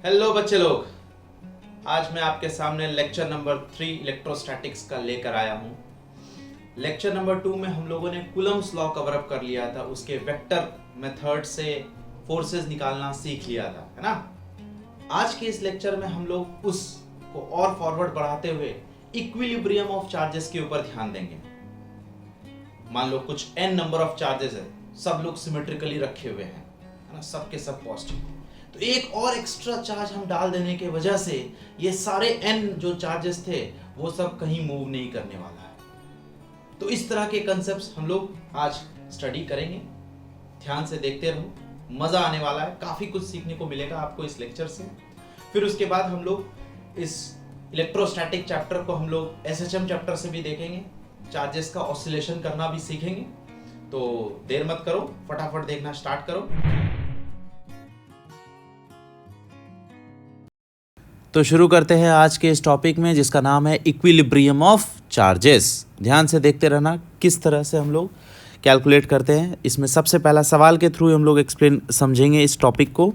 Hello बच्चे लोग, आज मैं आपके सामने लेक्चर नंबर 3 इलेक्ट्रोस्टैटिक्स का लेकर आया हूँ। लेक्चर नंबर 2 में हम लोगों ने कूलम्ब्स लॉ कवर अप कर लिया था, उसके वेक्टर मेथड से फोर्सेस निकालना सीख लिया था, है ना। आज के इस लेक्चर में हम लोग उसको और फॉरवर्ड बढ़ाते हुए इक्विलिब्रियम ऑफ चार्जेस के ऊपर ध्यान देंगे। मान लो कुछ n नंबर ऑफ चार्जेस है, सब लोग सिमेट्रिकली रखे हुए हैं, है ना, सबके सब पॉजिटिव। तो एक और एक्स्ट्रा चार्ज हम डाल देने के वजह से ये सारे n जो चार्जेस थे वो सब कहीं मूव नहीं करने वाला है। तो इस तरह के कंसेप्ट्स हम लोग आज स्टडी करेंगे। ध्यान से देखते रहो, मजा आने वाला है, काफी कुछ सीखने को मिलेगा आपको इस लेक्चर से। फिर उसके बाद हम लोग इस इलेक्ट्रोस्टैटिक चैप्टर को हम लोग SHM चैप्टर से भी देखेंगे, चार्जेस का ऑसिलेशन करना भी सीखेंगे। तो देर मत करो, फटाफट देखना स्टार्ट करो। तो शुरू करते हैं आज के इस टॉपिक में, जिसका नाम है इक्विलिब्रियम ऑफ चार्जेस। ध्यान से देखते रहना किस तरह से हम लोग कैलकुलेट करते हैं। इसमें सबसे पहला सवाल के थ्रू हम लोग एक्सप्लेन समझेंगे इस टॉपिक को।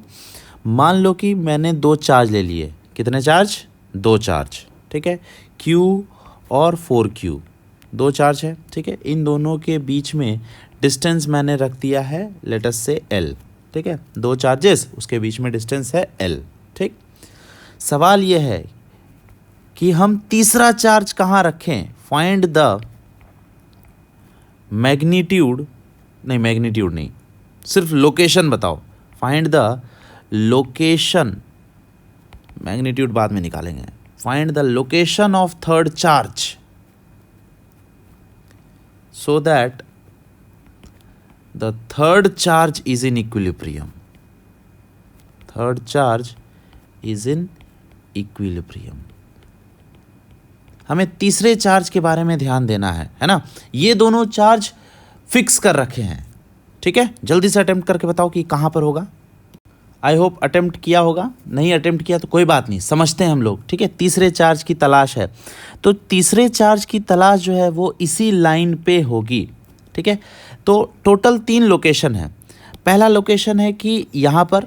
मान लो कि मैंने 2 चार्ज ले लिए। कितने चार्ज? 2 चार्ज, ठीक है। Q और 4Q 2 चार्ज है, ठीक है। इन दोनों के बीच में डिस्टेंस मैंने रख दिया है लेट अस से L, ठीक है। 2 चार्जेस, उसके बीच में डिस्टेंस है L, ठीक। सवाल यह है कि हम तीसरा चार्ज कहाँ रखें। फाइंड द मैग्नीट्यूड नहीं, सिर्फ लोकेशन बताओ। फाइंड द लोकेशन, मैग्नीट्यूड बाद में निकालेंगे। Find the location of third charge so that the third charge is in equilibrium. Third charge is in equilibrium. हमें तीसरे चार्ज के बारे में ध्यान देना है ना। ये दोनों चार्ज फिक्स कर रखे हैं, ठीक है। जल्दी से अटेम्प्ट करके बताओ कि कहाँ पर होगा। आई होप अटेम्प्ट किया होगा, नहीं अटेम्प्ट किया तो कोई बात नहीं, समझते हैं हम लोग, ठीक है। तीसरे चार्ज की तलाश है, तो तीसरे चार्ज की तलाश जो है वो इसी लाइन पे होगी, ठीक है। तो टोटल 3 लोकेशन है। पहला लोकेशन है कि यहाँ पर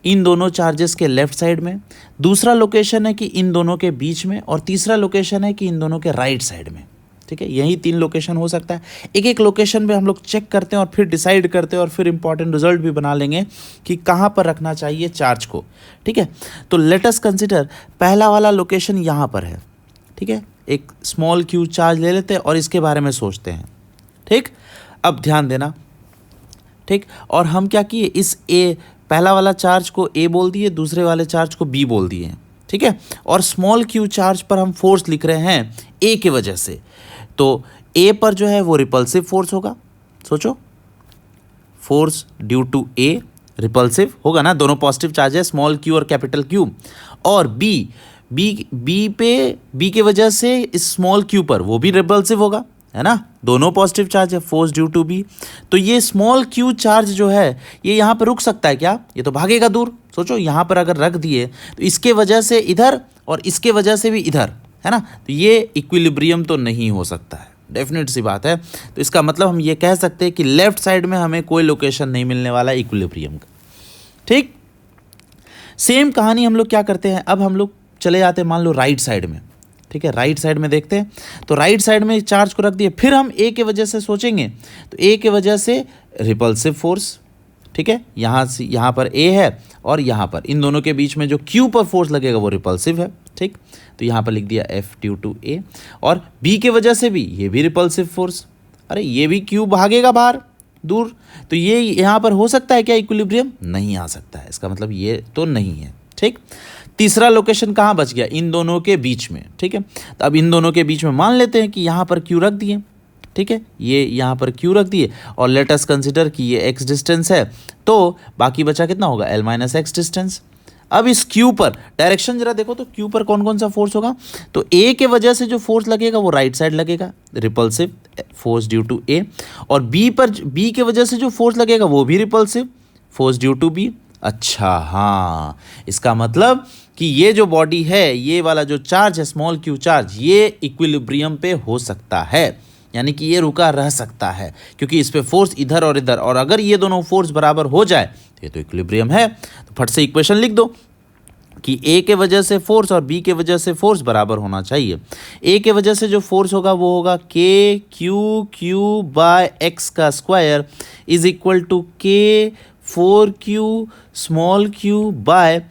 इन दोनों चार्जेस के लेफ्ट साइड में, दूसरा लोकेशन है कि इन दोनों के बीच में, और तीसरा लोकेशन है कि इन दोनों के राइट साइड में, ठीक है। यही 3 लोकेशन हो सकता है। एक एक लोकेशन पे हम लोग चेक करते हैं और फिर डिसाइड करते हैं और फिर इंपॉर्टेंट रिजल्ट भी बना लेंगे कि कहाँ पर रखना चाहिए चार्ज को, ठीक है। तो लेट अस कंसिडर पहला वाला लोकेशन यहाँ पर है, ठीक है। एक स्मॉल q चार्ज ले लेते हैं और इसके बारे में सोचते हैं, ठीक। अब ध्यान देना, ठीक। और हम क्या किए, इस a पहला वाला चार्ज को a बोल दिए, दूसरे वाले चार्ज को b बोल दिए, ठीक है। और स्मॉल q चार्ज पर हम फोर्स लिख रहे हैं a की वजह से। तो A पर जो है वो रिपल्सिव फोर्स होगा। सोचो, force due to A repulsive होगा ना, दोनों पॉजिटिव चार्ज है, स्मॉल q और कैपिटल Q। और B के वजह से इस स्मॉल q पर वो भी रिपल्सिव होगा, है ना, दोनों पॉजिटिव चार्ज है, फोर्स ड्यू टू B। तो ये स्मॉल q चार्ज जो है ये यहाँ पर रुक सकता है क्या? ये तो भागेगा दूर। सोचो, यहाँ पर अगर रख दिए तो इसके वजह से इधर और इसके वजह से भी इधर, है ना, तो ये इक्विलिब्रियम तो नहीं हो सकता है, डेफिनेट सी बात है। तो इसका मतलब हम ये कह सकते हैं कि लेफ्ट साइड में हमें कोई लोकेशन नहीं मिलने वाला इक्विलिब्रियम का, ठीक। सेम कहानी हम लोग क्या करते हैं, अब हम लोग चले जाते हैं मान लो राइट साइड में, ठीक है। राइट साइड में देखते हैं, तो राइट साइड में चार्ज को रख दिए, फिर हम A के वजह से सोचेंगे, तो A के वजह से रिपल्सिव फोर्स, ठीक है। यहाँ से यहाँ पर A है और यहाँ पर इन दोनों के बीच में जो Q पर फोर्स लगेगा वो रिपल्सिव है, ठीक। तो यहाँ पर लिख दिया F ड्यू टू A। और B के वजह से भी ये भी रिपल्सिव फोर्स, अरे ये भी Q भागेगा बाहर दूर, तो ये यहाँ पर हो सकता है क्या इक्विलिब्रियम? नहीं आ सकता है, इसका मतलब ये तो नहीं है, ठीक। तीसरा लोकेशन कहाँ बच गया? इन दोनों के बीच में, ठीक है। तो अब इन दोनों के बीच में मान लेते हैं कि यहाँ पर Q रख दिए, ठीक है, ये यहाँ पर Q रख दिए और लेट अस कंसिडर कि ये x डिस्टेंस है, तो बाकी बचा कितना होगा? L minus x distance. अब इस Q पर डायरेक्शन जरा देखो, तो Q पर कौन कौन सा फोर्स होगा? तो A के वजह से जो फोर्स लगेगा वो राइट साइड लगेगा, repulsive force due to A। और B के वजह से जो फोर्स लगेगा वो भी repulsive force due to B। अच्छा, हाँ, इसका मतलब कि ये जो बॉडी है, ये वाला जो चार्ज है स्मॉल q चार्ज, ये इक्विलिब्रियम पे हो सकता है, यानी कि ये रुका रह सकता है, क्योंकि इस पे फोर्स इधर और इधर, और अगर ये दोनों फोर्स बराबर हो जाए तो ये तो इक्विलिब्रियम है। तो फट से इक्वेशन लिख दो। कि ए के वजह से फोर्स और बी के वजह से फोर्स बराबर होना चाहिए। ए के वजह से जो फोर्स होगा वो होगा के क्यू बाय एक्स का स्क्वायर इज इक्वल टू के 4q small Q by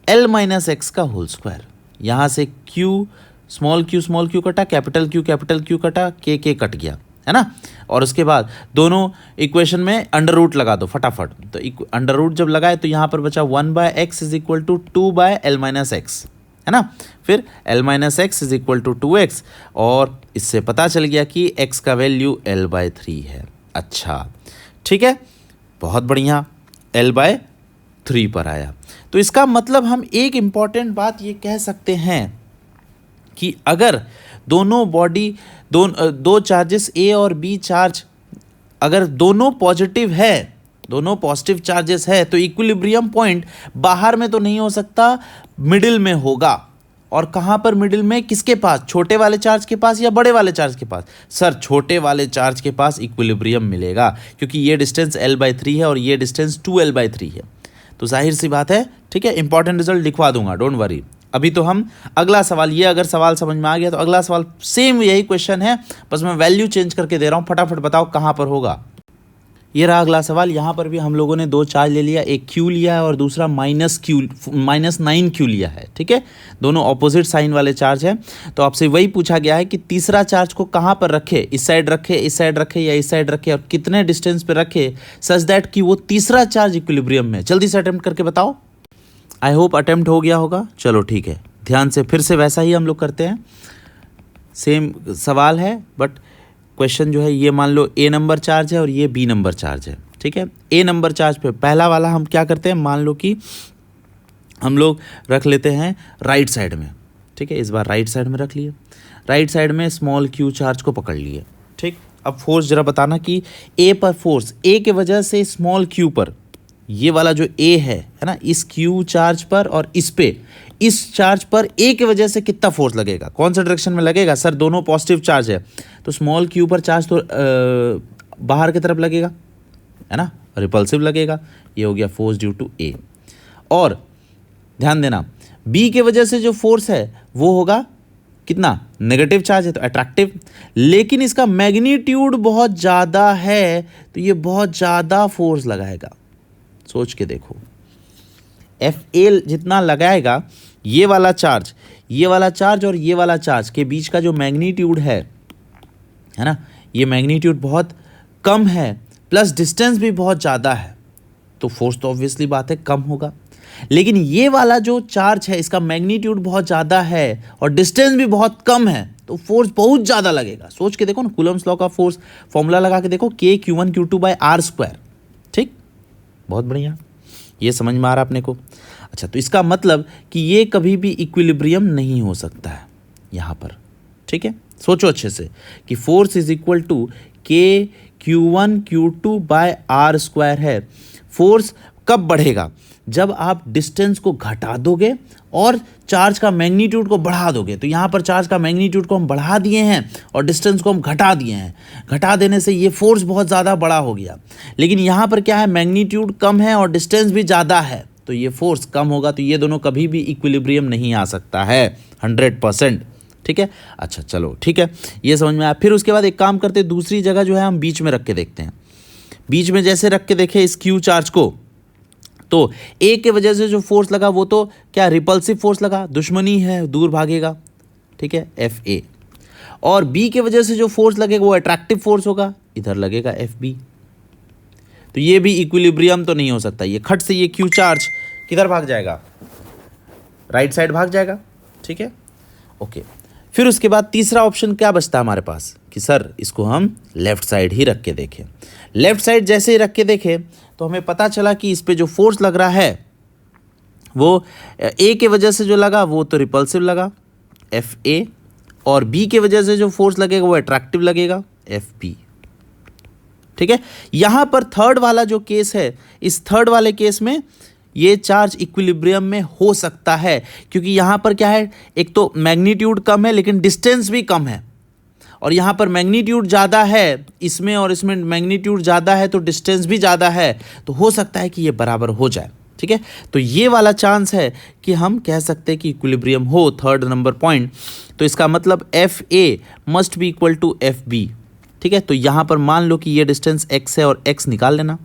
l minus x का होल स्क्वायर। यहाँ से q स्मॉल क्यू कटा, कैपिटल क्यू कटा, के कट गया, है ना। और उसके बाद दोनों इक्वेशन में अंडर रूट लगा दो फटाफट। तो अंडर रूट जब लगाए तो यहाँ पर बचा 1/x is equal to 2/l minus x, है ना। फिर l minus x is equal to 2x, और इससे पता चल गया कि x का वैल्यू l/3 है। अच्छा ठीक है, बहुत बढ़िया, l/3 पर आया। तो इसका मतलब हम एक इम्पॉर्टेंट बात ये कह सकते हैं कि अगर दोनों बॉडी दो चार्जेस ए और बी चार्ज अगर दोनों पॉजिटिव है, दोनों पॉजिटिव चार्जेस है, तो इक्विलिब्रियम पॉइंट बाहर में तो नहीं हो सकता, मिडिल में होगा। और कहाँ पर मिडिल में, किसके पास, छोटे वाले चार्ज के पास या बड़े वाले चार्ज के पास? सर छोटे वाले चार्ज के पास इक्विलिब्रियम मिलेगा, क्योंकि ये डिस्टेंस l/3 है और ये डिस्टेंस 2l/3 है। तो जाहिर सी बात है, ठीक है, इंपॉर्टेंट रिजल्ट लिखवा दूंगा, डोंट वरी। अभी तो हम अगला सवाल, ये अगर सवाल समझ में आ गया तो अगला सवाल सेम यही क्वेश्चन है, बस मैं वैल्यू चेंज करके दे रहा हूँ। फटाफट बताओ कहाँ पर होगा। ये रहा अगला सवाल। यहाँ पर भी हम लोगों ने दो चार्ज ले लिया, एक Q लिया है और दूसरा -9Q लिया है, ठीक है। दोनों ऑपोजिट साइन वाले चार्ज हैं। तो आपसे वही पूछा गया है कि तीसरा चार्ज को कहाँ पर रखे, इस साइड रखे, इस साइड रखे या इस साइड रखे, और कितने डिस्टेंस पे रखे सच दैट कि वो तीसरा चार्ज इक्विलिब्रियम में। जल्दी से अटेम्प्ट करके बताओ। आई होप अटेम्प्ट हो गया होगा। चलो ठीक है, ध्यान से फिर से वैसा ही हम लोग करते हैं। सेम सवाल है बट क्वेश्चन जो है, ये मान लो ए नंबर चार्ज है और ये बी नंबर चार्ज है, ठीक है। ए नंबर चार्ज पे पहला वाला हम क्या करते हैं, मान लो कि हम लोग रख लेते हैं राइट साइड में, ठीक है। इस बार राइट साइड में रख लिए, राइट साइड में स्मॉल क्यू चार्ज को पकड़ लिए, ठीक। अब फोर्स जरा बताना कि ए पर फोर्स, ए के वजह से स्मॉल क्यू पर, ये वाला जो ए है ना, इस क्यू चार्ज पर और इस चार्ज पर ए के वजह से कितना फोर्स लगेगा, कौन सा डायरेक्शन में लगेगा? सर दोनों पॉजिटिव चार्ज है, तो स्मॉल क्यू पर चार्ज तो बाहर की तरफ लगेगा, है ना, रिपल्सिव लगेगा। ये हो गया फोर्स ड्यू टू ए। और ध्यान देना, बी के वजह से जो फोर्स है वो होगा कितना, नेगेटिव चार्ज है तो अट्रैक्टिव, लेकिन इसका मैग्नीट्यूड बहुत ज़्यादा है तो ये बहुत ज़्यादा फोर्स लगाएगा। सोच के देखो, F जितना लगाएगा, ये वाला चार्ज और ये वाला चार्ज के बीच का जो मैग्नीट्यूड है ना, ये मैग्नीट्यूड बहुत कम है, प्लस डिस्टेंस भी बहुत ज़्यादा है, तो फोर्स तो ऑब्वियसली बात है कम होगा। लेकिन ये वाला जो चार्ज है, इसका मैग्नीट्यूड बहुत ज़्यादा है और डिस्टेंस भी बहुत कम है, तो फोर्स बहुत ज़्यादा लगेगा। सोच के देखो ना, कूलम्स लॉ का फोर्स फॉर्मूला लगा के देखो, K(Q1Q2/r²। ठीक, बहुत बढ़िया, ये समझ में आ रहा अपने को। अच्छा, तो इसका मतलब कि ये कभी भी इक्विलिब्रियम नहीं हो सकता है यहाँ पर, ठीक है। सोचो अच्छे से कि force is equal to K(Q1Q2/r² है। फोर्स कब बढ़ेगा, जब आप डिस्टेंस को घटा दोगे और चार्ज का मैग्नीट्यूड को बढ़ा दोगे। तो यहाँ पर चार्ज का मैग्नीट्यूड को हम बढ़ा दिए हैं और डिस्टेंस को हम घटा दिए हैं। घटा देने से ये फोर्स बहुत ज़्यादा बड़ा हो गया। लेकिन यहाँ पर क्या है, मैग्नीट्यूड कम है और डिस्टेंस भी ज़्यादा है, तो ये फोर्स कम होगा। तो ये दोनों कभी भी इक्विलिब्रियम नहीं आ सकता है 100%, ठीक है। अच्छा चलो ठीक है, ये समझ में आया। फिर उसके बाद एक काम करते, दूसरी जगह जो है हम बीच में रख के देखते हैं। बीच में जैसे रख के देखें इस क्यू चार्ज को, तो ए के वजह से जो फोर्स लगा वो तो क्या रिपल्सिव फोर्स लगा, दुश्मनी है, दूर भागेगा, ठीक है, Fa। और बी के वजह से जो फोर्स लगेगा वो अट्रैक्टिव फोर्स होगा, इधर लगेगा Fb। तो ये भी इक्विलिब्रियम तो नहीं हो सकता। ये खट से ये क्यू चार्ज किधर भाग जाएगा, राइट साइड भाग जाएगा, ठीक है, ओके। फिर उसके बाद तीसरा ऑप्शन क्या बचता है हमारे पास कि सर इसको हम लेफ्ट साइड ही रख के देखें। लेफ्ट साइड जैसे ही रख के देखें तो हमें पता चला कि इस पे जो फोर्स लग रहा है वो ए के वजह से जो लगा वो तो रिपल्सिव लगा Fa, और बी के वजह से जो फोर्स लगेगा वो अट्रैक्टिव लगेगा Fb, ठीक है। यहाँ पर थर्ड वाला जो केस है, इस थर्ड वाले केस में ये चार्ज इक्विलिब्रियम में हो सकता है, क्योंकि यहाँ पर क्या है, एक तो मैग्नीट्यूड कम है लेकिन डिस्टेंस भी कम है, और यहाँ पर मैग्नीट्यूड ज़्यादा है इसमें और इसमें मैग्नीट्यूड ज़्यादा है तो डिस्टेंस भी ज़्यादा है, तो हो सकता है कि ये बराबर हो जाए। ठीक है, तो ये वाला चांस है कि हम कह सकते हैं कि इक्विलिब्रियम हो, थर्ड नंबर पॉइंट। तो इसका मतलब F A must be equal to F B. ठीक है, तो यहाँ पर मान लो कि ये डिस्टेंस x है और x निकाल लेना।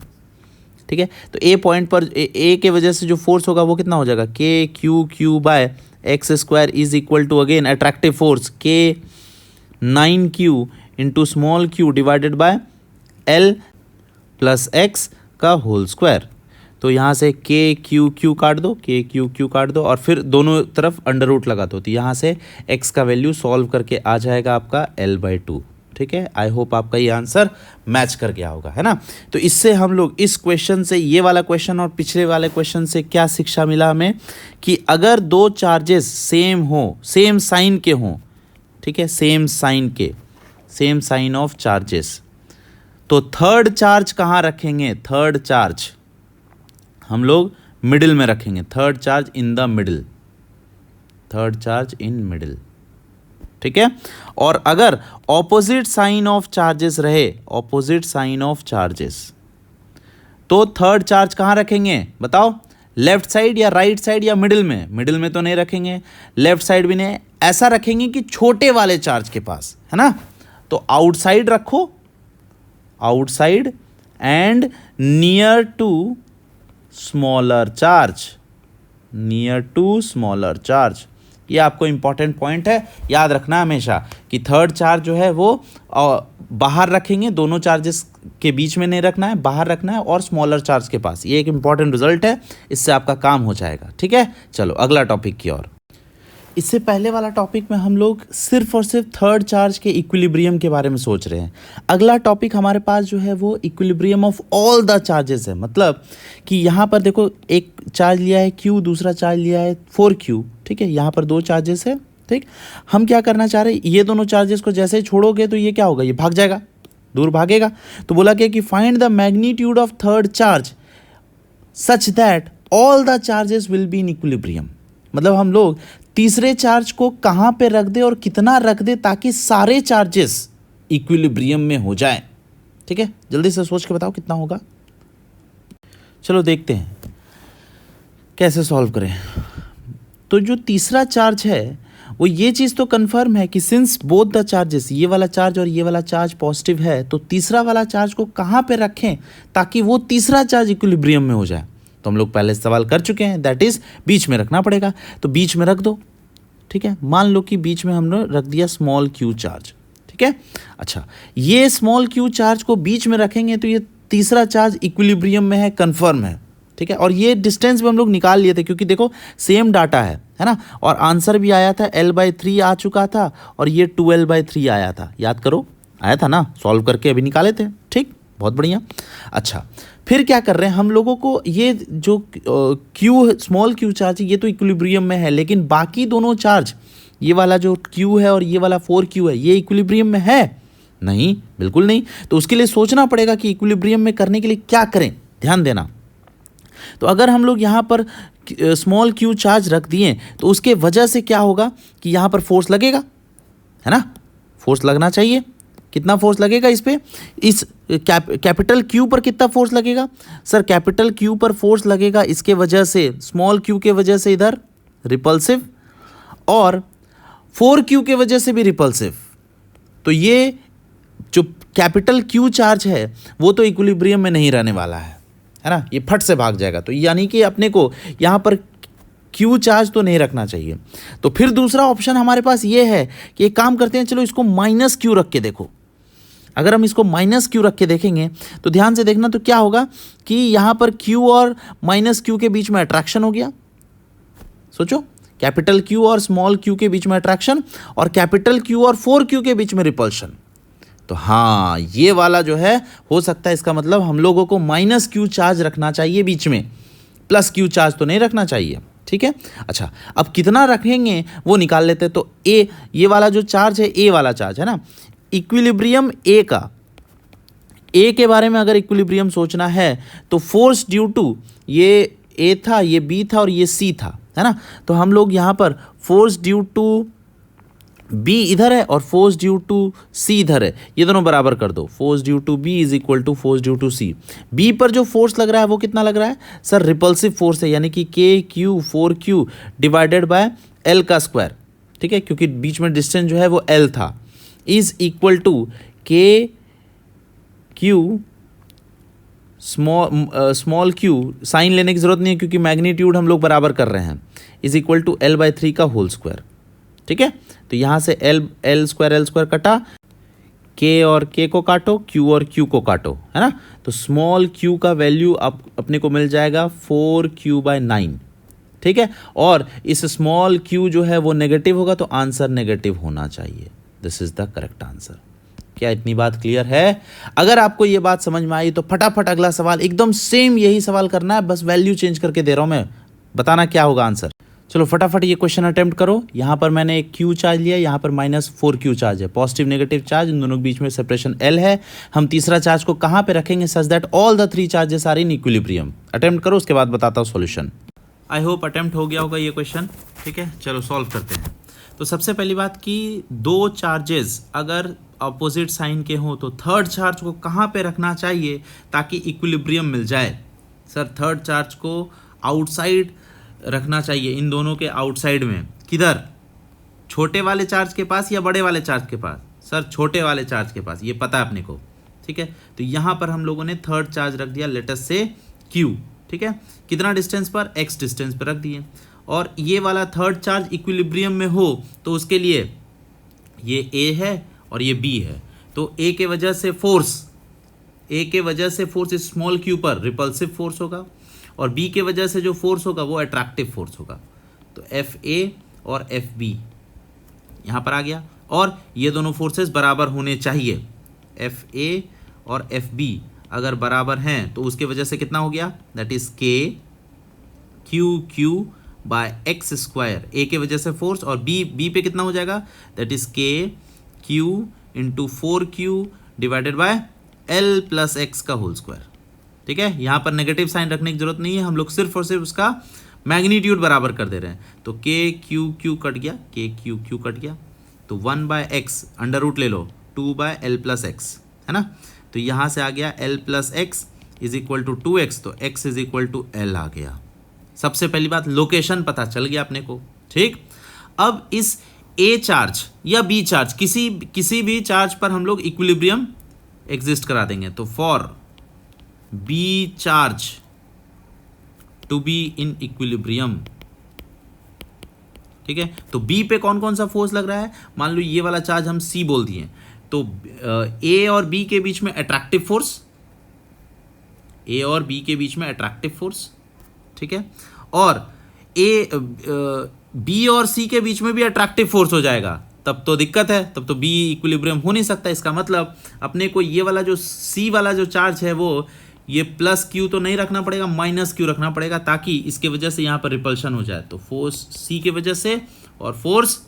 ठीक है, तो ए पॉइंट पर ए के वजह से जो फोर्स होगा वो कितना हो जाएगा, k Q q by x square is equal to again attractive force k 9q into small q divided by l plus x का होल स्क्वायर। तो यहाँ से के क्यू क्यू काट दो, के क्यू क्यू काट दो और फिर दोनों तरफ अंडर रूट लगा दो। तो यहाँ से x का वैल्यू सॉल्व करके आ जाएगा आपका L/2। ठीक है, आई होप आपका ये आंसर मैच कर गया होगा, है ना। तो इससे हम लोग इस क्वेश्चन से, ये वाला क्वेश्चन और पिछले वाले क्वेश्चन से क्या शिक्षा मिला हमें कि अगर दो चार्जेस सेम हो, सेम साइन के हों, ठीक है, सेम साइन के, सेम साइन ऑफ चार्जेस, तो थर्ड चार्ज कहाँ रखेंगे, थर्ड चार्ज हम लोग मिडिल में रखेंगे, third charge in the middle, third charge in middle. ठीक है, और अगर ऑपोजिट साइन ऑफ चार्जेस रहे, ऑपोजिट साइन ऑफ चार्जेस, तो थर्ड चार्ज कहाँ रखेंगे बताओ, लेफ्ट साइड या राइट साइड या मिडिल में? मिडिल में तो नहीं रखेंगे, लेफ्ट साइड भी नहीं, ऐसा रखेंगे कि छोटे वाले चार्ज के पास, है ना। तो आउटसाइड रखो, outside and near to smaller charge, near to smaller charge. ये आपको इंपॉर्टेंट पॉइंट है, याद रखना हमेशा कि थर्ड चार्ज जो है वो बाहर रखेंगे, दोनों चार्जेस के बीच में नहीं रखना है, बाहर रखना है और स्मॉलर चार्ज के पास। ये एक इंपॉर्टेंट रिजल्ट है, इससे आपका काम हो जाएगा। ठीक है, चलो अगला टॉपिक की ओर। इससे पहले वाला टॉपिक में हम लोग सिर्फ और सिर्फ थर्ड चार्ज के इक्विलिब्रियम के बारे में सोच रहे हैं। अगला टॉपिक हमारे पास जो है वो equilibrium of all the charges है। मतलब कि यहाँ पर देखो, एक चार्ज लिया है Q, दूसरा चार्ज लिया है 4Q। ठीक है, यहाँ पर दो चार्जेस है। ठीक, हम क्या करना चाह रहे हैं, ये दोनों चार्जेस को जैसे ही छोड़ोगे तो ये क्या होगा, ये भाग जाएगा, दूर भागेगा। तो बोला क्या कि find the magnitude of third charge such that all the charges will be in equilibrium. मतलब हम लोग तीसरे चार्ज को कहाँ पे रख दे और कितना रख दे ताकि सारे चार्जेस इक्विलिब्रियम में हो जाए। ठीक है, जल्दी से सोच के बताओ कितना होगा। चलो देखते हैं कैसे सॉल्व करें। तो जो तीसरा चार्ज है वो ये चीज़ तो कंफर्म है कि सिंस बोथ द चार्जेस, ये वाला चार्ज और ये वाला चार्ज पॉजिटिव है, तो तीसरा वाला चार्ज को कहाँ पे रखें ताकि वो तीसरा चार्ज इक्विलिब्रियम में हो जाए। तो हम लोग पहले सवाल कर चुके हैं, दैट इज़ बीच में रखना पड़ेगा। तो बीच में रख दो। ठीक है, मान लो कि बीच में हमने रख दिया स्मॉल क्यू चार्ज। ठीक है, अच्छा, ये स्मॉल क्यू चार्ज को बीच में रखेंगे तो ये तीसरा चार्ज इक्विलिब्रियम में है, कंफर्म है। ठीक है, और ये डिस्टेंस भी हम लोग निकाल लिए थे क्योंकि देखो सेम डाटा है ना, और आंसर भी आया था L/3 आ चुका था और ये 2L/3 आया था। याद करो, आया था ना, सॉल्व करके अभी निकाले थे। ठीक, बहुत बढ़िया। अच्छा, फिर क्या कर रहे हैं हम लोगों को, ये जो क्यू स्मॉल क्यू चार्ज ये तो इक्विलिब्रियम में है, लेकिन बाकी दोनों चार्ज, ये वाला जो क्यू है और ये वाला 4Q है, ये इक्विलिब्रियम में है नहीं, बिल्कुल नहीं। तो उसके लिए सोचना पड़ेगा कि इक्विलिब्रियम में करने के लिए क्या करें, ध्यान देना। तो अगर हम लोग यहाँ पर स्मॉल क्यू चार्ज रख दिए तो उसके वजह से क्या होगा कि यहाँ पर फोर्स लगेगा, है ना, फोर्स लगना चाहिए। कितना फोर्स लगेगा इस पे, इस कैपिटल क्यू पर कितना फोर्स लगेगा सर, कैपिटल क्यू पर फोर्स लगेगा इसके वजह से, स्मॉल क्यू के वजह से इधर रिपल्सिव और 4Q के वजह से भी रिपल्सिव। तो ये जो कैपिटल क्यू चार्ज है वो तो इक्विलिब्रियम में नहीं रहने वाला है ना, ये फट से भाग जाएगा। तो यानी कि अपने को यहाँ पर क्यू चार्ज तो नहीं रखना चाहिए। तो फिर दूसरा ऑप्शन हमारे पास ये है कि एक काम करते हैं, चलो इसको -Q रख के देखो। अगर हम इसको -Q रख के देखेंगे तो ध्यान से देखना, तो क्या होगा कि यहाँ पर Q और -Q के बीच में अट्रैक्शन हो गया। सोचो, कैपिटल Q और स्मॉल q के बीच में अट्रैक्शन और कैपिटल Q और 4Q के बीच में रिपल्शन। तो हाँ, ये वाला जो है हो सकता है, इसका मतलब हम लोगों को -Q चार्ज रखना चाहिए बीच में, +Q चार्ज तो नहीं रखना चाहिए। ठीक है, अच्छा, अब कितना रखेंगे वो निकाल लेते हैं। तो ए, ये वाला जो चार्ज है, ए वाला चार्ज है ना, इक्विलिब्रियम ए का, ए के बारे में अगर इक्विलिब्रियम सोचना है तो फोर्स ड्यू टू, ये ए था, ये बी था और ये सी था, है ना। तो हम लोग यहाँ पर फोर्स ड्यू टू B इधर है और फोर्स ड्यू टू C इधर है, ये दोनों बराबर कर दो। Force due to B is equal to force due to C। B पर जो फोर्स लग रहा है वो कितना लग रहा है सर, रिपल्सिव फोर्स है, यानी कि KQ4Q डिवाइडेड बाय L का स्क्वायर, ठीक है, क्योंकि बीच में डिस्टेंस जो है वो L था, is equal to KQ small q, sign लेने की जरूरत नहीं है क्योंकि मैग्नीट्यूड हम लोग बराबर कर रहे हैं, इज इक्वल टू L/3 का होल स्क्वायर, ठीक है। तो यहाँ से L स्क्वायर कटा, K और K को काटो, Q और Q को काटो, है ना। तो स्मॉल q का वैल्यू अपने को मिल जाएगा 4Q/9, ठीक है। और इस स्मॉल q जो है वो नेगेटिव होगा तो आंसर नेगेटिव होना चाहिए। This is the correct answer. क्या इतनी बात क्लियर है? अगर आपको ये बात समझ में आई तो फटाफट अगला सवाल एकदम सेम यही सवाल करना है, बस वैल्यू चेंज करके दे रहा हूं मैं, बताना क्या होगा आंसर। चलो फटाफट ये क्वेश्चन अटेम्प्ट करो। यहाँ पर मैंने एक Q चार्ज लिया, यहाँ पर -4Q चार्ज है, पॉजिटिव नेगेटिव चार्ज, इन दोनों के बीच में सेपरेशन L है। हम तीसरा चार्ज को कहाँ पे रखेंगे such that all the 3 charges are in equilibrium. Attempt करो, उसके बाद बताता हूँ सॉल्यूशन। आई होप अटेम्प्ट हो गया होगा ये क्वेश्चन, ठीक है। चलो सॉल्व करते हैं। तो सबसे पहली बात कि 2 चार्जेस अगर अपोजिट साइन के हों तो थर्ड चार्ज को कहाँ पे रखना चाहिए ताकि इक्विलिब्रियम मिल जाए। सर थर्ड चार्ज को आउटसाइड रखना चाहिए, इन दोनों के आउटसाइड में। किधर? छोटे वाले चार्ज के पास या बड़े वाले चार्ज के पास? सर छोटे वाले चार्ज के पास, ये पता है अपने को, ठीक है। तो यहाँ पर हम लोगों ने थर्ड चार्ज रख दिया लेटस से Q, ठीक है। कितना डिस्टेंस पर? X डिस्टेंस पर रख दिए। और ये वाला थर्ड चार्ज इक्विलिब्रियम में हो तो उसके लिए ये A है और ये B है, तो A के वजह से फोर्स इस स्मॉल q पर रिपल्सिव फोर्स होगा और B के वजह से जो फोर्स होगा वो अट्रैक्टिव फोर्स होगा। तो FA और FB यहाँ पर आ गया और ये दोनों फोर्सेस बराबर होने चाहिए। FA और FB अगर बराबर हैं तो उसके वजह से कितना हो गया, that is KQ/X square. A के वजह से फोर्स और B पे कितना हो जाएगा, that is KQ × 4Q divided by L+X का होल स्क्वायर, ठीक है। यहाँ पर नेगेटिव साइन रखने की जरूरत नहीं है, हम लोग सिर्फ और सिर्फ उसका मैग्नीट्यूड बराबर कर दे रहे हैं। तो KQ कट गया, KQ कट गया, तो 1/x अंडर रूट ले लो 2/L+X, है ना। तो यहाँ से आ गया L+X is equal to 2x, तो x is equal to L आ गया। सबसे पहली बात लोकेशन पता चल गया अपने को, ठीक। अब इस A चार्ज या B चार्ज किसी भी चार्ज पर हम लोग इक्विलिब्रियम एग्जिस्ट करा देंगे। तो for B charge to be in equilibrium, ठीक है। तो B पे कौन कौन सा फोर्स लग रहा है, मान लो ये वाला चार्ज हम C बोल दिए, तो A और B के बीच में अट्रैक्टिव फोर्स, ठीक है। और B और C के बीच में भी अट्रैक्टिव फोर्स हो जाएगा, तब तो दिक्कत है, तब तो B इक्विलिब्रियम हो नहीं सकता। इसका मतलब अपने को ये वाला जो C वाला जो चार्ज है वो ये +Q तो नहीं रखना पड़ेगा, -Q रखना पड़ेगा ताकि इसके वजह से यहाँ पर रिपल्शन हो जाए। तो फोर्स C के वजह से और फोर्स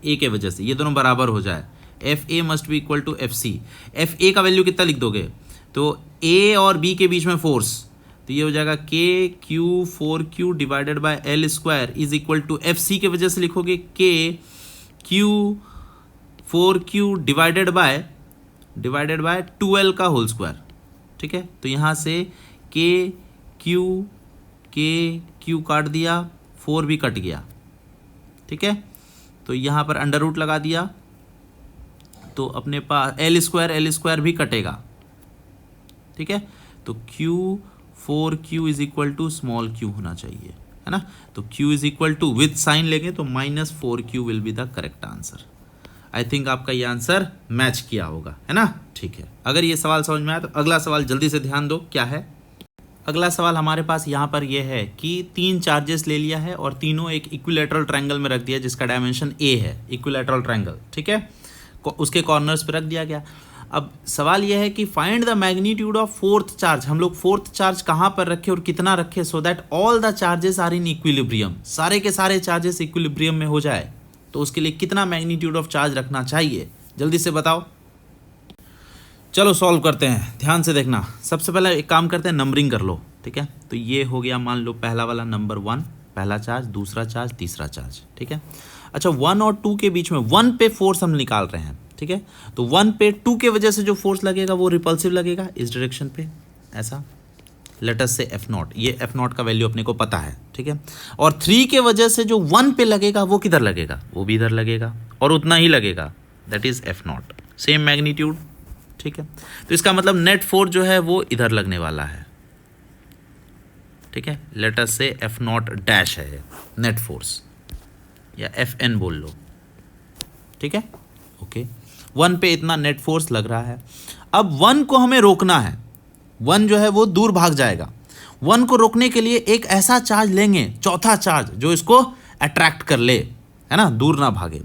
A के वजह से ये दोनों बराबर हो जाए। FA must be equal to FC। FA का वैल्यू कितना लिख दोगे, तो A और B के बीच में फोर्स, तो ये हो जाएगा KQ4Q divided by L square is equal to FC के वजह से लिखोगे KQ4Q डिवाइडेड बाय 2L का होल स्क्वायर, ठीक है। तो यहाँ से KQ काट दिया, 4 भी कट गया, ठीक है। तो यहाँ पर अंडर रूट लगा दिया तो अपने पास L स्क्वायर भी कटेगा, ठीक है। तो Q4Q is equal to small q होना चाहिए, है ना। तो Q is equal to with sign लेंगे तो -4Q will be the correct answer. I think आपका ये आंसर मैच किया होगा, है ना, ठीक है। अगर ये सवाल समझ में आया तो अगला सवाल जल्दी से ध्यान दो क्या है। अगला सवाल हमारे पास यहाँ पर ये है कि 3 चार्जेस ले लिया है और तीनों एक इक्विलैटरल ट्रायंगल में रख दिया जिसका डायमेंशन A है, इक्विलैटरल ट्रायंगल, ठीक है। उसके कॉर्नर्स पर रख दिया गया। अब सवाल यह है कि find the magnitude of fourth charge. हम लोग फोर्थ चार्ज कहाँ पर रखे और कितना रखे so that all the charges are in equilibrium, सारे के सारे चार्जेस इक्विलिब्रियम में हो जाए। तो उसके लिए कितना मैग्नीट्यूड ऑफ चार्ज रखना चाहिए, जल्दी से बताओ। चलो सॉल्व करते हैं, ध्यान से देखना। सबसे पहले एक काम करते हैं, नंबरिंग कर लो, ठीक है। तो ये हो गया मान लो पहला वाला नंबर 1, पहला चार्ज, दूसरा चार्ज, तीसरा चार्ज, ठीक है। अच्छा 1 और 2 के बीच में 1 पे फोर्स हम निकाल रहे हैं, ठीक है। तो 1 पे 2 के वजह से जो फोर्स लगेगा वो रिपल्सिव लगेगा इस डायरेक्शन पे, ऐसा। लेट अस से F0, ये F0 का वैल्यू अपने को पता है, ठीक है। और 3 के वजह से जो 1 पे लगेगा वो किधर लगेगा, वो भी इधर लगेगा और उतना ही लगेगा, that is F0, same magnitude, ठीक है। तो इसका मतलब नेट फोर्स जो है वो इधर लगने वाला है, ठीक है। लेट अस से F0 डैश है नेट फोर्स, या Fn बोल लो, ठीक है, ओके। 1 पे इतना नेट फोर्स लग रहा है। अब 1 को हमें रोकना है, 1 जो है वो दूर भाग जाएगा। 1 को रोकने के लिए एक ऐसा चार्ज लेंगे, चौथा चार्ज, जो इसको अट्रैक्ट कर ले, है ना, दूर ना भागे।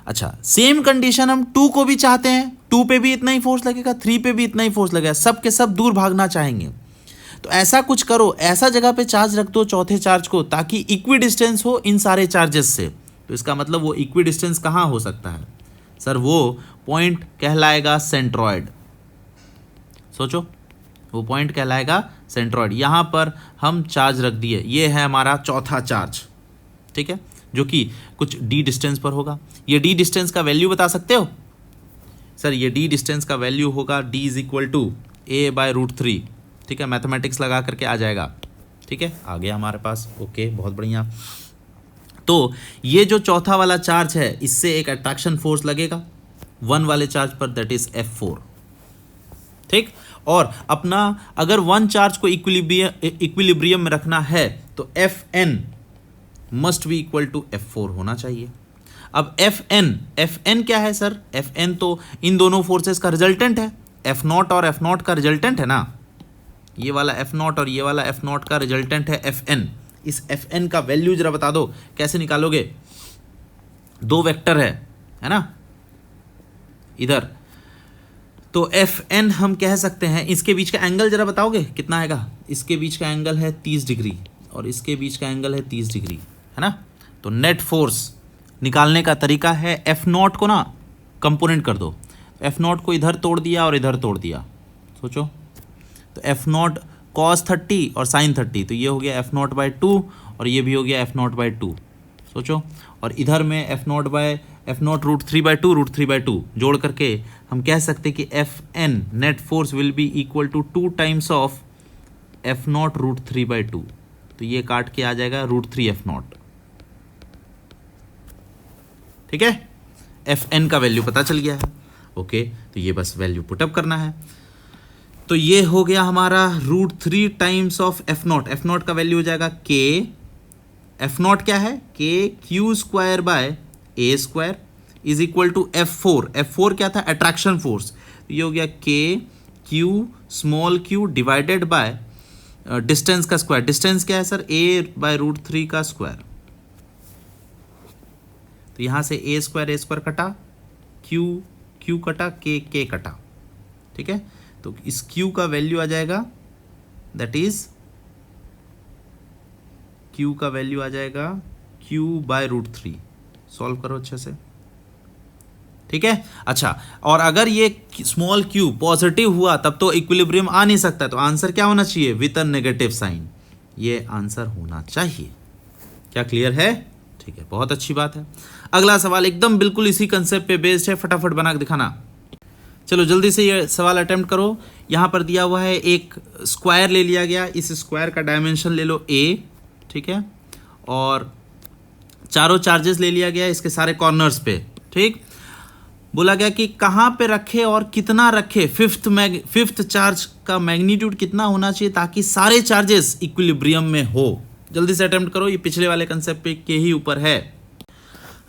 अच्छा सेम कंडीशन हम 2 को भी चाहते हैं, 2 पे भी इतना ही फोर्स लगेगा, 3 पे भी इतना ही फोर्स लगेगा, सब के सब दूर भागना चाहेंगे। तो ऐसा कुछ करो, ऐसा जगह पे चार्ज रख दो चौथे चार्ज को, ताकि इक्वी डिस्टेंस हो इन सारे चार्जेस से। तो इसका मतलब वो इक्वी डिस्टेंस कहाँ हो सकता है सर, वो पॉइंट कहलाएगा सेंट्रॉयड। सोचो, वो पॉइंट कहलाएगा सेंट्रॉयड। यहाँ पर हम चार्ज रख दिए, ये है हमारा चौथा चार्ज, ठीक है, जो कि कुछ डी डिस्टेंस पर होगा। ये डी डिस्टेंस का वैल्यू बता सकते हो सर? ये डी डिस्टेंस का वैल्यू होगा d is equal to a/√3, ठीक है, मैथमेटिक्स लगा करके आ जाएगा, ठीक है, आ गया हमारे पास, ओके, बहुत बढ़िया। तो ये जो चौथा वाला चार्ज है, इससे एक अट्रैक्शन फोर्स लगेगा 1 वाले चार्ज पर, दैट इज F4, ठीक। और अपना अगर 1 चार्ज को इक्विलिब्रियम में रखना है तो Fn must be equal to F4 होना चाहिए। अब Fn क्या है सर? Fn तो इन दोनों फोर्सेस का रिजल्टेंट है, F0 और F0 का रिजल्टेंट है ना, ये वाला F0 और ये वाला F0 का रिजल्टेंट है Fn। इस Fn का वैल्यू जरा बता दो, कैसे निकालोगे? 2 वेक्टर है ना इधर, तो Fn हम कह सकते हैं, इसके बीच का एंगल जरा बताओगे कितना आएगा? इसके बीच का एंगल है 30 डिग्री और इसके बीच का एंगल है 30 डिग्री, है ना। तो नेट फोर्स निकालने का तरीका है F0 को ना कंपोनेंट कर दो, F0 को इधर तोड़ दिया और इधर तोड़ दिया, सोचो, तो F0 cos 30 और sin 30, तो ये हो गया F0/2 और ये भी हो गया F0/2, सोचो। और इधर में F0√3/2 जोड़ करके हम कह सकते कि Fn net force will be equal to 2 times of F0√3/2, तो ये काट के आ जाएगा √3F0, ठीक है। Fn का वैल्यू पता चल गया है, ओके। तो ये बस वैल्यू पुटअप करना है, तो ये हो गया हमारा √3 टाइम्स ऑफ F0। F0 का वैल्यू हो जाएगा K, F0 क्या है? K²/A² is equal to F4। F4 क्या था? अट्रैक्शन फोर्स, ये हो गया Q डिवाइडेड बाय डिस्टेंस का स्क्वायर। डिस्टेंस क्या है सर? A/√3 का स्क्वायर, तो यहां से A² कटा, Q कटा, K कटा, ठीक है। तो इस Q का वैल्यू आ जाएगा, दैट इज Q का वैल्यू आ जाएगा Q/√3। सॉल्व करो अच्छे से, ठीक है। अच्छा, और अगर ये स्मॉल q पॉजिटिव हुआ तब तो इक्विलिब्रियम आ नहीं सकता, तो आंसर क्या होना चाहिए? विद अ नेगेटिव साइन, ये आंसर होना चाहिए। क्या क्लियर है? ठीक है, बहुत अच्छी बात है। अगला सवाल एकदम बिल्कुल इसी कंसेप्ट पे बेस्ड है, फटाफट बना के दिखाना। चलो जल्दी से ये सवाल अटेम्प्ट करो। यहाँ पर दिया हुआ है एक स्क्वायर ले लिया गया, इस स्क्वायर का डायमेंशन ले लो a, ठीक है, और चारों चार्जेस ले लिया गया इसके सारे कॉर्नर्स पे, ठीक। बोला गया कि कहाँ पे रखे और कितना रखे, फिफ्थ चार्ज का मैग्नीट्यूड कितना होना चाहिए ताकि सारे चार्जेस इक्विलिब्रियम में हो। जल्दी से अटेम्प्ट करो, ये पिछले वाले कंसेप्ट पे के ही ऊपर है।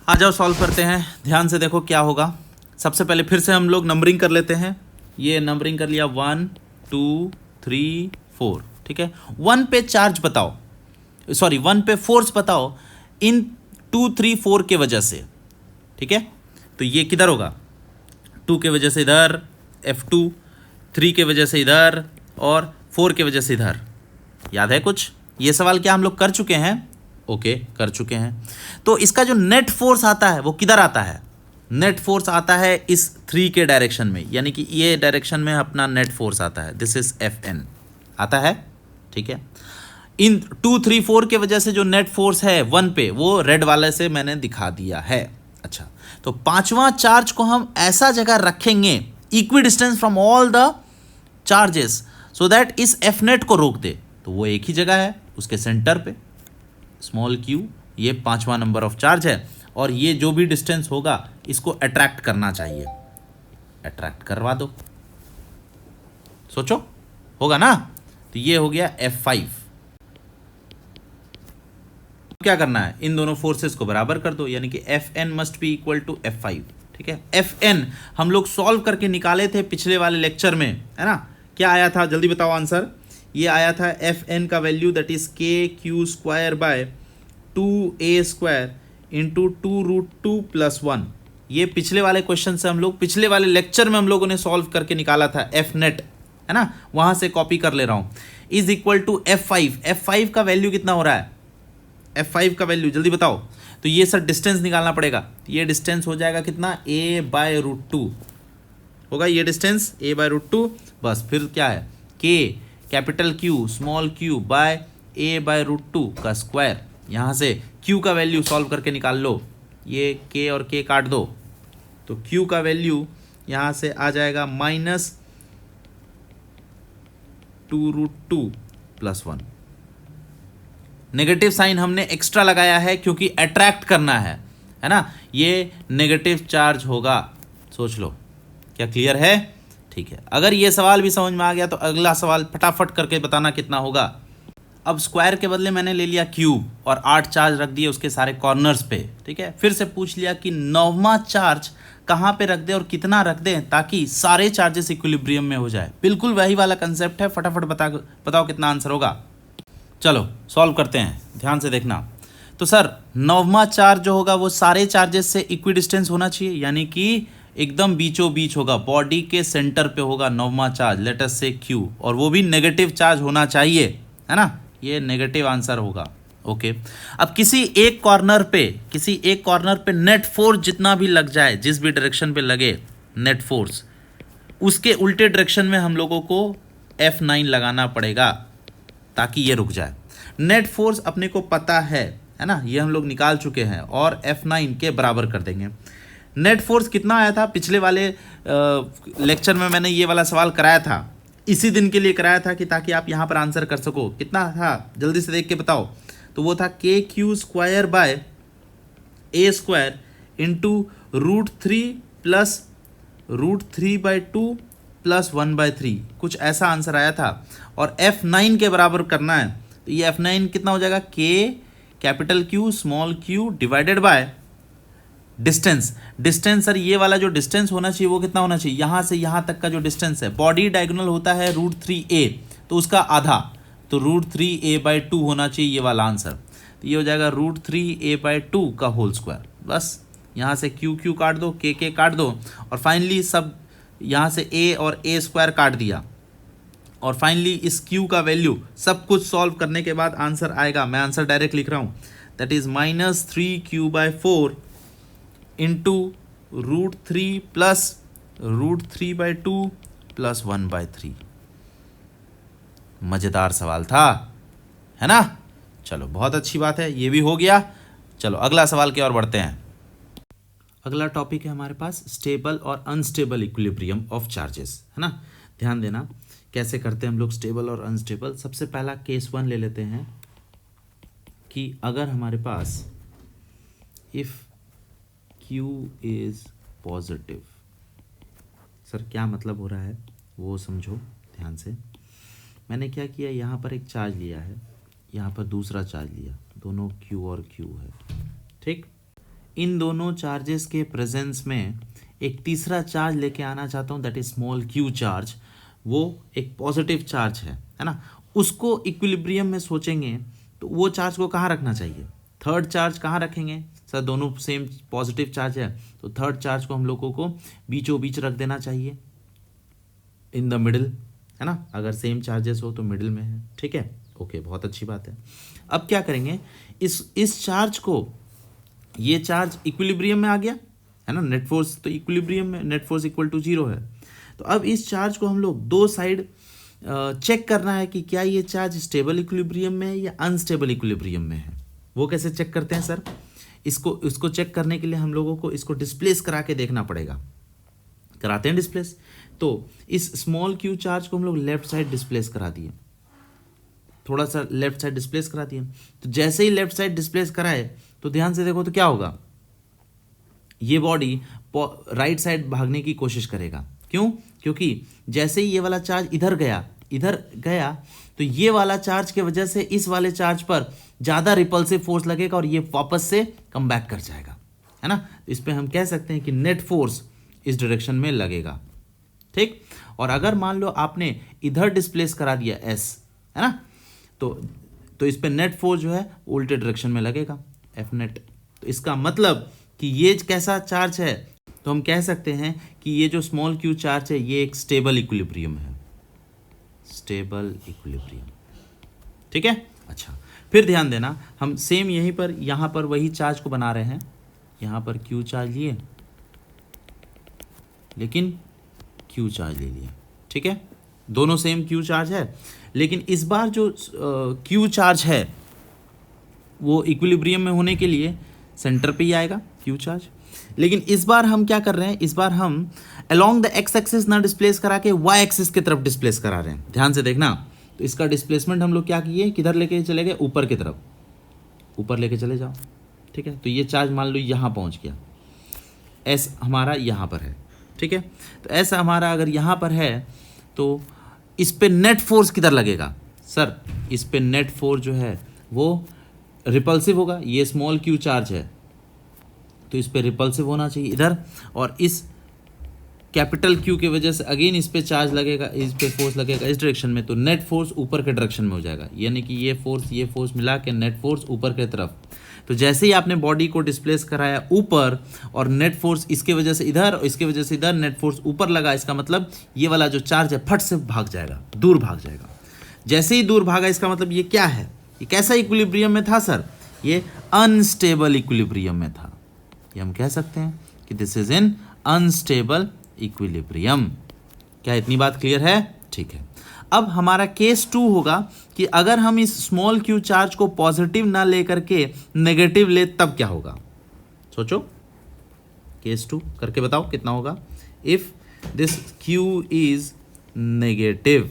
आ जाओ सॉल्व करते हैं, ध्यान से देखो क्या होगा। सबसे पहले फिर से हम लोग नंबरिंग कर लेते हैं। ये नंबरिंग कर लिया 1 2 3 4, ठीक है। 1 पे चार्ज बताओ, सॉरी 1 पे फोर्स बताओ इन 2 3 4 के वजह से, ठीक है। तो ये किधर होगा? 2 के वजह से इधर, F2, 3 के वजह से इधर और 4 के वजह से इधर। याद है कुछ? ये सवाल क्या हम लोग कर चुके हैं? ओके, कर चुके हैं। तो इसका जो नेट फोर्स आता है वो किधर आता है? नेट फोर्स आता है इस 3 के डायरेक्शन में, यानी कि ये डायरेक्शन में अपना नेट फोर्स आता है, दिस इज Fn आता है, ठीक है। इन 2 3 4 के वजह से जो नेट फोर्स है 1 पे वो रेड वाले से मैंने दिखा दिया है। अच्छा, तो पांचवा चार्ज को हम ऐसा जगह रखेंगे equi distance from all the charges so that इस एफ नेट को रोक दे। तो वो एक ही जगह है, उसके सेंटर पे स्मॉल क्यू, ये पांचवा नंबर ऑफ चार्ज है और ये जो भी डिस्टेंस होगा इसको अट्रैक्ट करना चाहिए। अट्रैक्ट करवा दो, सोचो होगा ना। तो ये हो गया F5। क्या करना है, इन दोनों फोर्सेस को बराबर कर दो, यानी कि Fn must be equal to F5। ठीक है, Fn हम लोग सॉल्व करके निकाले थे पिछले वाले लेक्चर में, है ना। क्या आया था, जल्दी बताओ आंसर। ये आया था Fn का value that is KQ² by 2a² into 2√2 + 1। ये पिछले वाले क्वेश्चन से हम लोग पिछले वाले लेक्चर में हम लोगों ने सॉल्व करके निकाला था F नेट, है ना, वहां से कॉपी कर ले रहा हूं। Is equal to F5। F5 का वैल्यू कितना हो रहा है, F5 का वैल्यू जल्दी बताओ। तो ये सर डिस्टेंस निकालना पड़ेगा। ये डिस्टेंस हो जाएगा कितना, a/√2 होगा ये डिस्टेंस, a/√2। बस फिर क्या है, K capital Q small q by a/√2 का स्क्वायर। यहाँ से Q का वैल्यू सॉल्व करके निकाल लो, ये K और K काट दो, तो Q का वैल्यू यहाँ से आ जाएगा -2√2 + 1। नेगेटिव साइन हमने एक्स्ट्रा लगाया है क्योंकि अट्रैक्ट करना है ना। ये नेगेटिव चार्ज होगा, सोच लो। क्या क्लियर है? ठीक है, अगर ये सवाल भी समझ में आ गया तो अगला सवाल फटाफट करके बताना कितना होगा। अब स्क्वायर के बदले मैंने ले लिया क्यूब और 8 चार्ज रख दिए उसके सारे कॉर्नर्स पे। ठीक है, फिर से पूछ लिया कि 9वां चार्ज कहाँ पे रख दें और कितना रख दें ताकि सारे चार्जेस इक्विलिब्रियम में हो जाए। बिल्कुल वही वाला कंसेप्ट है, फटाफट बताओ कितना आंसर होगा। चलो सॉल्व करते हैं, ध्यान से देखना। तो सर 9वां चार्ज जो होगा वो सारे चार्जेस से इक्वी डिस्टेंस होना चाहिए, यानी कि एकदम बीचों बीच होगा, बॉडी के सेंटर पे होगा 9वां चार्ज, लेट अस से Q, और वो भी नेगेटिव चार्ज होना चाहिए, है ना। ये नेगेटिव आंसर होगा। ओके, अब किसी एक कॉर्नर पे नेट फोर्स जितना भी लग जाए, जिस भी डायरेक्शन पे लगे नेट फोर्स, उसके उल्टे डायरेक्शन में हम लोगों को F9 लगाना पड़ेगा ताकि ये रुक जाए। नेट फोर्स अपने को पता है ना, ये हम लोग निकाल चुके हैं और F9 के बराबर कर देंगे। नेट फोर्स कितना आया था पिछले वाले लेक्चर में, मैंने ये वाला सवाल कराया था, इसी दिन के लिए कराया था कि ताकि आप यहाँ पर आंसर कर सको। कितना था जल्दी से देख के बताओ। तो वो था KQ² बाय a² इंटू √3 + √3/2 + 1/3, कुछ ऐसा आंसर आया था। और F9 के बराबर करना है, तो ये F9 कितना हो जाएगा, K capital Q small q divided by distance sir ये वाला जो डिस्टेंस होना चाहिए वो कितना होना चाहिए, यहाँ से यहाँ तक का जो डिस्टेंस है, बॉडी डायगोनल होता है √3a, तो उसका आधा, तो √3a/2 होना चाहिए ये वाला आंसर। तो ये हो जाएगा √3a/2 का होल स्क्वायर। बस यहाँ से Q काट दो, K काट दो, और फाइनली सब यहाँ से a और a² काट दिया, और फाइनली इस Q का वैल्यू सब कुछ सॉल्व करने के बाद आंसर आएगा। मैं आंसर डायरेक्ट लिख रहा हूँ, दैट इज -3Q/4 इंटू √3 + √3/2 + 1/3। मजेदार सवाल था, है ना। चलो बहुत अच्छी बात है, ये भी हो गया। चलो अगला सवाल की ओर बढ़ते हैं। अगला टॉपिक है हमारे पास स्टेबल और अनस्टेबल इक्विलिब्रियम ऑफ चार्जेस, है ना। ध्यान देना कैसे करते हैं हम लोग स्टेबल और अनस्टेबल। सबसे पहला केस 1 ले लेते हैं कि अगर हमारे पास if Q is positive, sir क्या मतलब हो रहा है वो समझो ध्यान से। मैंने क्या किया, यहाँ पर एक चार्ज लिया है, यहाँ पर दूसरा चार्ज लिया, दोनों Q और Q है, ठीक। इन दोनों चार्जेस के प्रेजेंस में एक तीसरा चार्ज लेके आना चाहता हूँ, that is small q charge. वो एक पॉजिटिव चार्ज है ना। उसको इक्विलिब्रियम में सोचेंगे तो वो चार्ज को कहाँ रखना चाहिए, थर्ड चार्ज कहाँ रखेंगे सर, दोनों सेम पॉजिटिव चार्ज है, तो थर्ड चार्ज को हम लोगों को बीचों बीच रख देना चाहिए, इन द मिडिल, है ना। अगर सेम चार्जेस हो तो मिडिल में है, ठीक है। ओके, बहुत अच्छी बात है। अब क्या करेंगे, इस चार्ज को, ये चार्ज इक्विलिब्रियम में आ गया, है ना। नेट फोर्स तो इक्विलिब्रियम में, नेट फोर्स इक्वल टू 0 है। तो अब इस चार्ज को हम लोग दो साइड चेक करना है कि क्या ये चार्ज स्टेबल इक्विलिब्रियम में है या अनस्टेबल इक्विलिब्रियम में है। वो कैसे चेक करते हैं सर? इसको चेक करने के लिए हम लोगों को इसको डिस्प्लेस करा के देखना पड़ेगा। कराते हैं डिस्प्लेस। तो इस स्मॉल क्यू चार्ज को हम लोग लेफ्ट साइड डिस्प्लेस करा दिए, थोड़ा सा लेफ्ट साइड डिस्प्लेस करा दिए। तो जैसे ही लेफ्ट साइड डिस्प्लेस कराए तो ध्यान से देखो तो क्या होगा, ये बॉडी राइट साइड भागने की कोशिश करेगा। क्यों? क्योंकि जैसे ही ये वाला चार्ज इधर गया तो ये वाला चार्ज के वजह से इस वाले चार्ज पर ज़्यादा रिपल्सिव फोर्स लगेगा और ये वापस से कम बैक कर जाएगा, है ना। तो इस पर हम कह सकते हैं कि नेट फोर्स इस डायरेक्शन में लगेगा, ठीक। और अगर मान लो आपने इधर डिस्प्लेस करा दिया एस, है ना, तो इस पर नेट फोर्स जो है उल्टे डायरेक्शन में लगेगा, एफ नेट। तो इसका मतलब कि ये कैसा चार्ज है, तो हम कह सकते हैं कि ये जो स्मॉल क्यू चार्ज है ये एक स्टेबल इक्विलिब्रियम है, स्टेबल इक्विलिब्रियम, ठीक है। अच्छा, फिर ध्यान देना, हम सेम यहीं पर यहाँ पर वही चार्ज को बना रहे हैं। यहाँ पर क्यू चार्ज लिए, लेकिन क्यू चार्ज ले लिया, ठीक है। दोनों सेम क्यू चार्ज है, लेकिन इस बार जो क्यू चार्ज है वो इक्विलिब्रियम में होने के लिए सेंटर पे ही आएगा क्यू चार्ज। लेकिन इस बार हम क्या कर रहे हैं, इस बार हम अलोंग द एक्स एक्सिस ना डिस्प्लेस करा के वाई एक्सिस की तरफ डिस्प्लेस करा रहे हैं। ध्यान से देखना, तो इसका डिस्प्लेसमेंट हम लोग क्या किए, किधर लेके चले गए, ऊपर की तरफ, ऊपर लेके चले जाओ, ठीक है। तो ये चार्ज मान लो यहाँ पहुँच गया, एस हमारा यहाँ पर है, ठीक है। तो एस हमारा अगर यहाँ पर है तो इस पे नेट फोर्स किधर लगेगा सर, इस पे नेट फोर्स जो है वो रिपल्सिव होगा। ये स्मॉल क्यू चार्ज है तो इस पे रिपल्सिव होना चाहिए इधर, और इस कैपिटल क्यू की वजह से अगेन इस पे चार्ज लगेगा, इस पे फोर्स लगेगा इस डायरेक्शन में, तो नेट फोर्स ऊपर के डायरेक्शन में हो जाएगा। यानी कि ये फोर्स मिला के नेट फोर्स ऊपर के तरफ। तो जैसे ही आपने बॉडी को डिस्प्लेस कराया ऊपर और नेट फोर्स इसके वजह से इधर और इसके वजह से इधर नेट फोर्स ऊपर लगा, इसका मतलब ये वाला जो चार्ज है फट से भाग जाएगा, दूर भाग जाएगा। जैसे ही दूर भागा इसका मतलब ये क्या है, ये कैसा इक्विलिब्रियम में था सर, ये अनस्टेबल इक्विलिब्रियम में था। ये हम कह सकते हैं कि this is in unstable equilibrium. क्या इतनी बात क्लियर है? ठीक है। अब हमारा केस 2 होगा कि अगर हम इस स्मॉल क्यू चार्ज को पॉजिटिव ना लेकर के नेगेटिव ले तब क्या होगा। सोचो, केस 2 करके बताओ कितना होगा। If this Q is negative,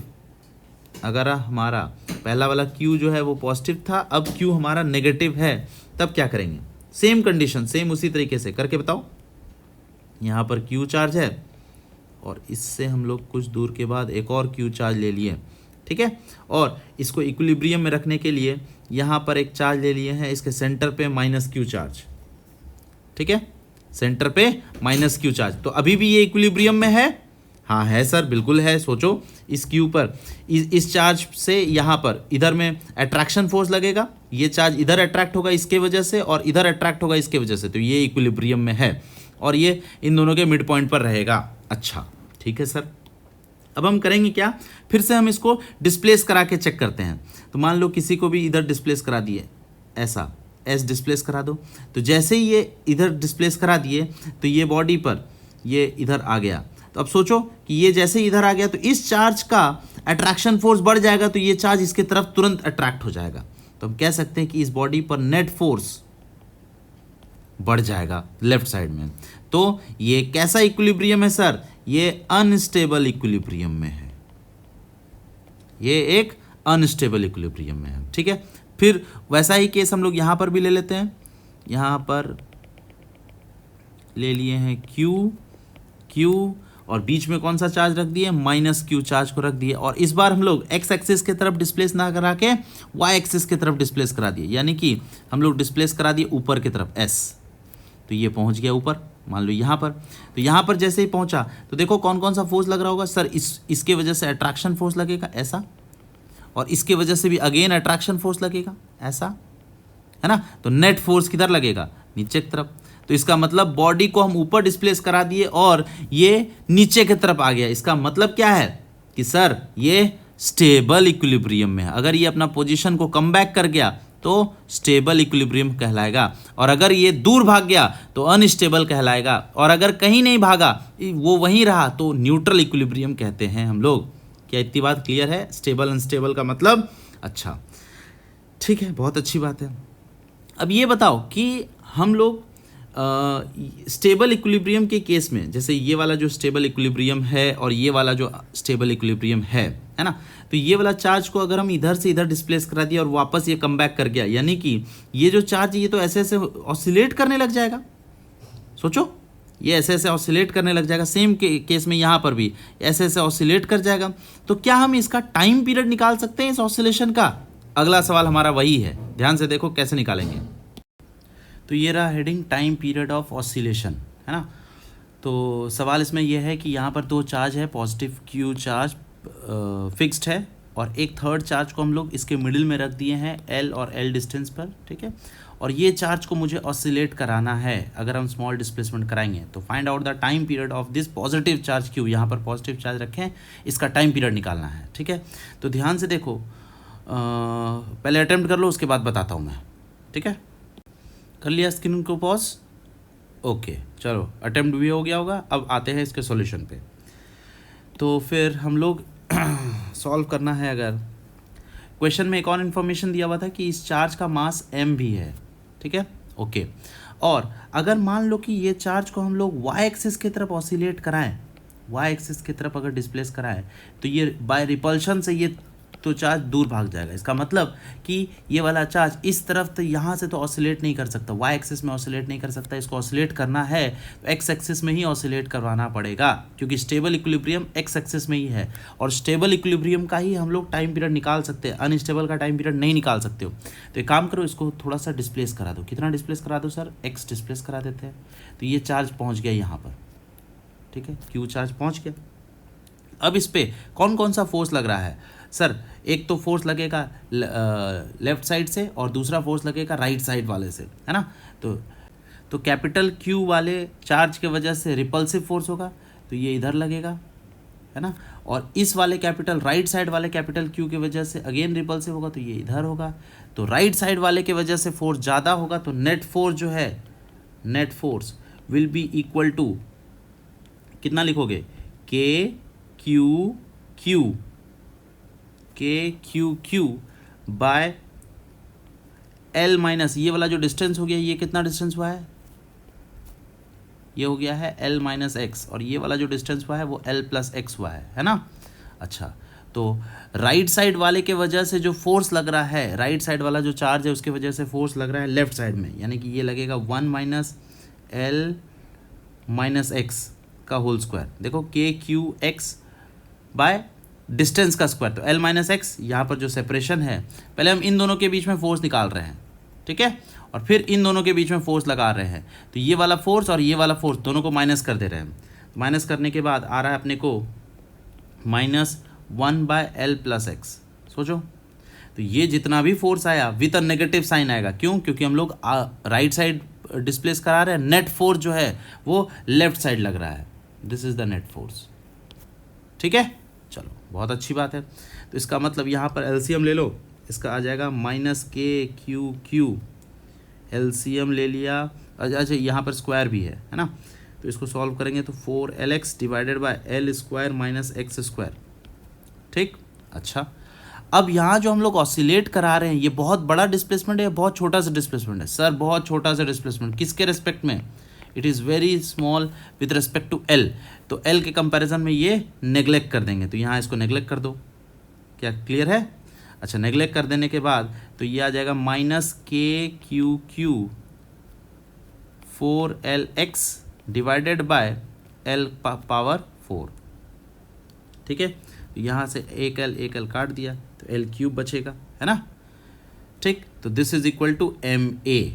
अगर हमारा पहला वाला क्यू जो है वो पॉजिटिव था, अब क्यू हमारा नेगेटिव है, तब क्या करेंगे। सेम कंडीशन, सेम उसी तरीके से करके बताओ। यहाँ पर क्यू चार्ज है और इससे हम लोग कुछ दूर के बाद एक और क्यू चार्ज ले लिए, ठीक है। और इसको इक्विलिब्रियम में रखने के लिए यहाँ पर एक चार्ज ले लिए हैं, इसके सेंटर पे माइनस क्यू चार्ज, ठीक है, सेंटर पे माइनस क्यू चार्ज। तो अभी भी ये इक्विलिब्रियम में है? हाँ है सर, बिल्कुल है। सोचो, इस क्यू पर इस चार्ज से यहाँ पर इधर में अट्रैक्शन फोर्स लगेगा, ये चार्ज इधर अट्रैक्ट होगा इसके वजह से और इधर अट्रैक्ट होगा इसके वजह से, तो ये इक्विलिब्रियम में है और ये इन दोनों के मिड पॉइंट पर रहेगा। अच्छा, ठीक है सर। अब हम करेंगे क्या, फिर से हम इसको डिस्प्लेस करा के चेक करते हैं। तो मान लो किसी को भी इधर डिस्प्लेस करा दिए, ऐसा एस डिस्प्लेस करा दो। तो जैसे ही ये इधर डिस्प्लेस करा दिए तो ये बॉडी पर ये इधर आ गया। तो अब सोचो कि ये जैसे ही इधर आ गया तो इस चार्ज का अट्रैक्शन फोर्स बढ़ जाएगा, तो ये चार्ज इसके तरफ तुरंत अट्रैक्ट हो जाएगा। तो हम कह सकते हैं कि इस बॉडी पर नेट फोर्स बढ़ जाएगा लेफ्ट साइड में। तो ये कैसा इक्विलिब्रियम है सर, ये अनस्टेबल इक्विलिब्रियम में है, ये एक अनस्टेबल इक्विलिब्रियम में है, ठीक है। फिर वैसा ही केस हम लोग यहाँ पर भी ले लेते हैं। यहाँ पर ले लिए हैं क्यू और बीच में कौन सा चार्ज रख दिए, माइनस क्यू चार्ज को रख दिए। और इस बार हम लोग एक्स एक्सिस की तरफ डिस्प्लेस ना करा के वाई एक्सिस की तरफ डिस्प्लेस करा दिए, यानी कि हम लोग डिस्प्लेस करा दिए ऊपर की तरफ एस। तो ये पहुंच गया ऊपर, मान लो यहाँ पर। तो यहाँ पर जैसे ही पहुंचा तो देखो कौन कौन सा फोर्स लग रहा होगा सर, इसके वजह से अट्रैक्शन फोर्स लगेगा ऐसा, और इसके वजह से भी अगेन अट्रैक्शन फोर्स लगेगा ऐसा, है ना। तो नेट फोर्स किधर लगेगा, नीचे की तरफ। तो इसका मतलब बॉडी को हम ऊपर डिस्प्लेस करा दिए और ये नीचे की तरफ आ गया। इसका मतलब क्या है कि सर ये स्टेबल इक्विलिब्रियम में है। अगर ये अपना पोजीशन को कम बैक कर गया तो स्टेबल इक्विलिब्रियम कहलाएगा, और अगर ये दूर भाग गया तो अनस्टेबल कहलाएगा, और अगर कहीं नहीं भागा वो वहीं रहा तो न्यूट्रल इक्विलिब्रियम कहते हैं हम लोग क्या इतनी बात क्लियर है? स्टेबल अनस्टेबल का मतलब? अच्छा ठीक है, बहुत अच्छी बात है। अब ये बताओ कि हम लोग स्टेबल इक्विलिब्रियम के केस में, जैसे ये वाला जो स्टेबल इक्विलिब्रियम है और ये वाला जो स्टेबल इक्विलिब्रियम है ना, तो ये वाला चार्ज को अगर हम इधर से इधर डिस्प्लेस करा दिया और वापस ये कम बैक कर गया, यानी कि ये जो चार्ज ये तो ऐसे ऐसे ऑसिलेट करने लग जाएगा। सोचो, ये ऐसे ऐसे ऑसिलेट करने लग जाएगा। सेम केस में यहाँ पर भी ऐसे ऐसे ऑसिलेट कर जाएगा। तो क्या हम इसका टाइम पीरियड निकाल सकते हैं इस ऑसिलेशन का? अगला सवाल हमारा वही है, ध्यान से देखो कैसे निकालेंगे। तो ये रहा heading, time period of oscillation, है ना। तो सवाल इसमें यह है कि यहाँ पर दो चार्ज है, पॉजिटिव क्यू चार्ज फिक्स्ड है, और एक थर्ड चार्ज को हम लोग इसके मिडिल में रख दिए हैं एल और एल डिस्टेंस पर, ठीक है। और ये चार्ज को मुझे ऑसिलेट कराना है। अगर हम स्मॉल डिस्प्लेसमेंट कराएंगे तो find out the time period of this positive charge Q, यहाँ पर पॉजिटिव चार्ज रखें, इसका टाइम पीरियड निकालना है, ठीक है। तो ध्यान से देखो, पहले अटेम्प्ट कर लो, उसके बाद बताता हूँ मैं, ठीक है। कर लिया स्क्रीन को पॉज? ओके, चलो अटेम्प्ट भी हो गया होगा। अब आते हैं इसके सॉल्यूशन पे। तो फिर हम लोग सॉल्व करना है। अगर क्वेश्चन में एक और इन्फॉर्मेशन दिया हुआ था कि इस चार्ज का मास m भी है, ठीक है, ओके। और अगर मान लो कि ये चार्ज को हम लोग y एक्सिस की तरफ ऑसिलेट कराएं, y एक्सिस की तरफ अगर डिस्प्लेस कराएं, तो ये बाय रिपल्शन से ये तो चार्ज दूर भाग जाएगा। इसका मतलब कि ये वाला चार्ज इस तरफ तो यहाँ से तो ऑसिलेट नहीं कर सकता, y एक्सिस में ऑसिलेट नहीं कर सकता। इसको ऑसिलेट करना है तो x एक्सिस में ही ऑसिलेट करवाना पड़ेगा, क्योंकि स्टेबल इक्विलिब्रियम x एक्सिस में ही है। और स्टेबल इक्विलिब्रियम का ही हम लोग टाइम पीरियड निकाल सकते हैं, अनस्टेबल का टाइम पीरियड नहीं निकाल सकते हो। तो एक काम करो, इसको थोड़ा सा डिस्प्लेस करा दो। कितना डिस्प्लेस करा दो सर? x डिस्प्लेस करा देते हैं। तो ये चार्ज पहुँच गया यहाँ पर, ठीक है, q चार्ज पहुँच गया। अब इस पर कौन कौन सा फोर्स लग रहा है सर? एक तो फोर्स लगेगा लेफ्ट साइड से और दूसरा फोर्स लगेगा राइट साइड वाले से, है ना। तो कैपिटल क्यू वाले चार्ज के वजह से रिपल्सिव फोर्स होगा, तो ये इधर लगेगा, है ना। और इस वाले कैपिटल राइट साइड वाले कैपिटल क्यू की वजह से अगेन रिपल्सिव होगा, तो ये इधर होगा। तो राइट साइड वाले की वजह से फोर्स ज़्यादा होगा, तो नेट फोर्स जो है, net force will be equal to कितना लिखोगे? K Q q, k Q q by l minus ये वाला जो डिस्टेंस हो गया, ये कितना डिस्टेंस हुआ है? ये हो गया है एल माइनस एक्स, और ये वाला जो डिस्टेंस हुआ है वो एल प्लस एक्स हुआ है ना। अच्छा, तो राइट साइड वाले के वजह से जो फोर्स लग रहा है, राइट साइड वाला जो चार्ज है उसके वजह से फोर्स लग रहा है लेफ्ट साइड में, यानी कि ये लगेगा 1 माइनस एल माइनस एक्स का होल स्क्वायर। देखो के क्यू एक्स बाय डिस्टेंस का स्क्वायर, तो एल माइनस एक्स। यहाँ पर जो सेपरेशन है, पहले हम इन दोनों के बीच में फोर्स निकाल रहे हैं, ठीक है, और फिर इन दोनों के बीच में फोर्स लगा रहे हैं। तो ये वाला फोर्स और ये वाला फोर्स दोनों को माइनस कर दे रहे हैं। माइनस करने के बाद आ रहा है अपने को -1 बाय एल प्लस एक्स। सोचो, तो ये जितना भी फोर्स आया विद अ नेगेटिव साइन आएगा। क्यों? क्योंकि हम लोग राइट साइड डिस्प्लेस करा रहे हैं। नेट फोर्स जो है वो लेफ्ट साइड लग रहा है। This is the net force, ठीक है। चलो, बहुत अच्छी बात है। तो इसका मतलब यहाँ पर एलसीएम ले लो, इसका आ जाएगा minus K Q Q, LCM ले लिया। अच्छा, यहाँ पर स्क्वायर भी है ना। तो इसको सॉल्व करेंगे तो 4LX divided by L square minus x square, ठीक। अच्छा, अब यहाँ जो हम लोग ऑसिलेट करा रहे हैं, ये बहुत बड़ा डिस्प्लेसमेंट है, बहुत छोटा सा डिस्प्लेसमेंट है? सर बहुत छोटा सा डिस्प्लेसमेंट। किसके रिस्पेक्ट में? It is very small with respect to l. तो एल के कंपैरिजन में ये नेग्लेक्ट कर देंगे, तो यहाँ इसको नेग्लेक्ट कर दो। क्या क्लियर है? अच्छा, नेग्लेक्ट कर देने के बाद तो ये आ जाएगा minus K Q Q 4LX divided by L power 4, ठीक है। तो यहाँ से एक एल काट दिया तो एल क्यूब बचेगा, है ना, ठीक। तो this is equal to MA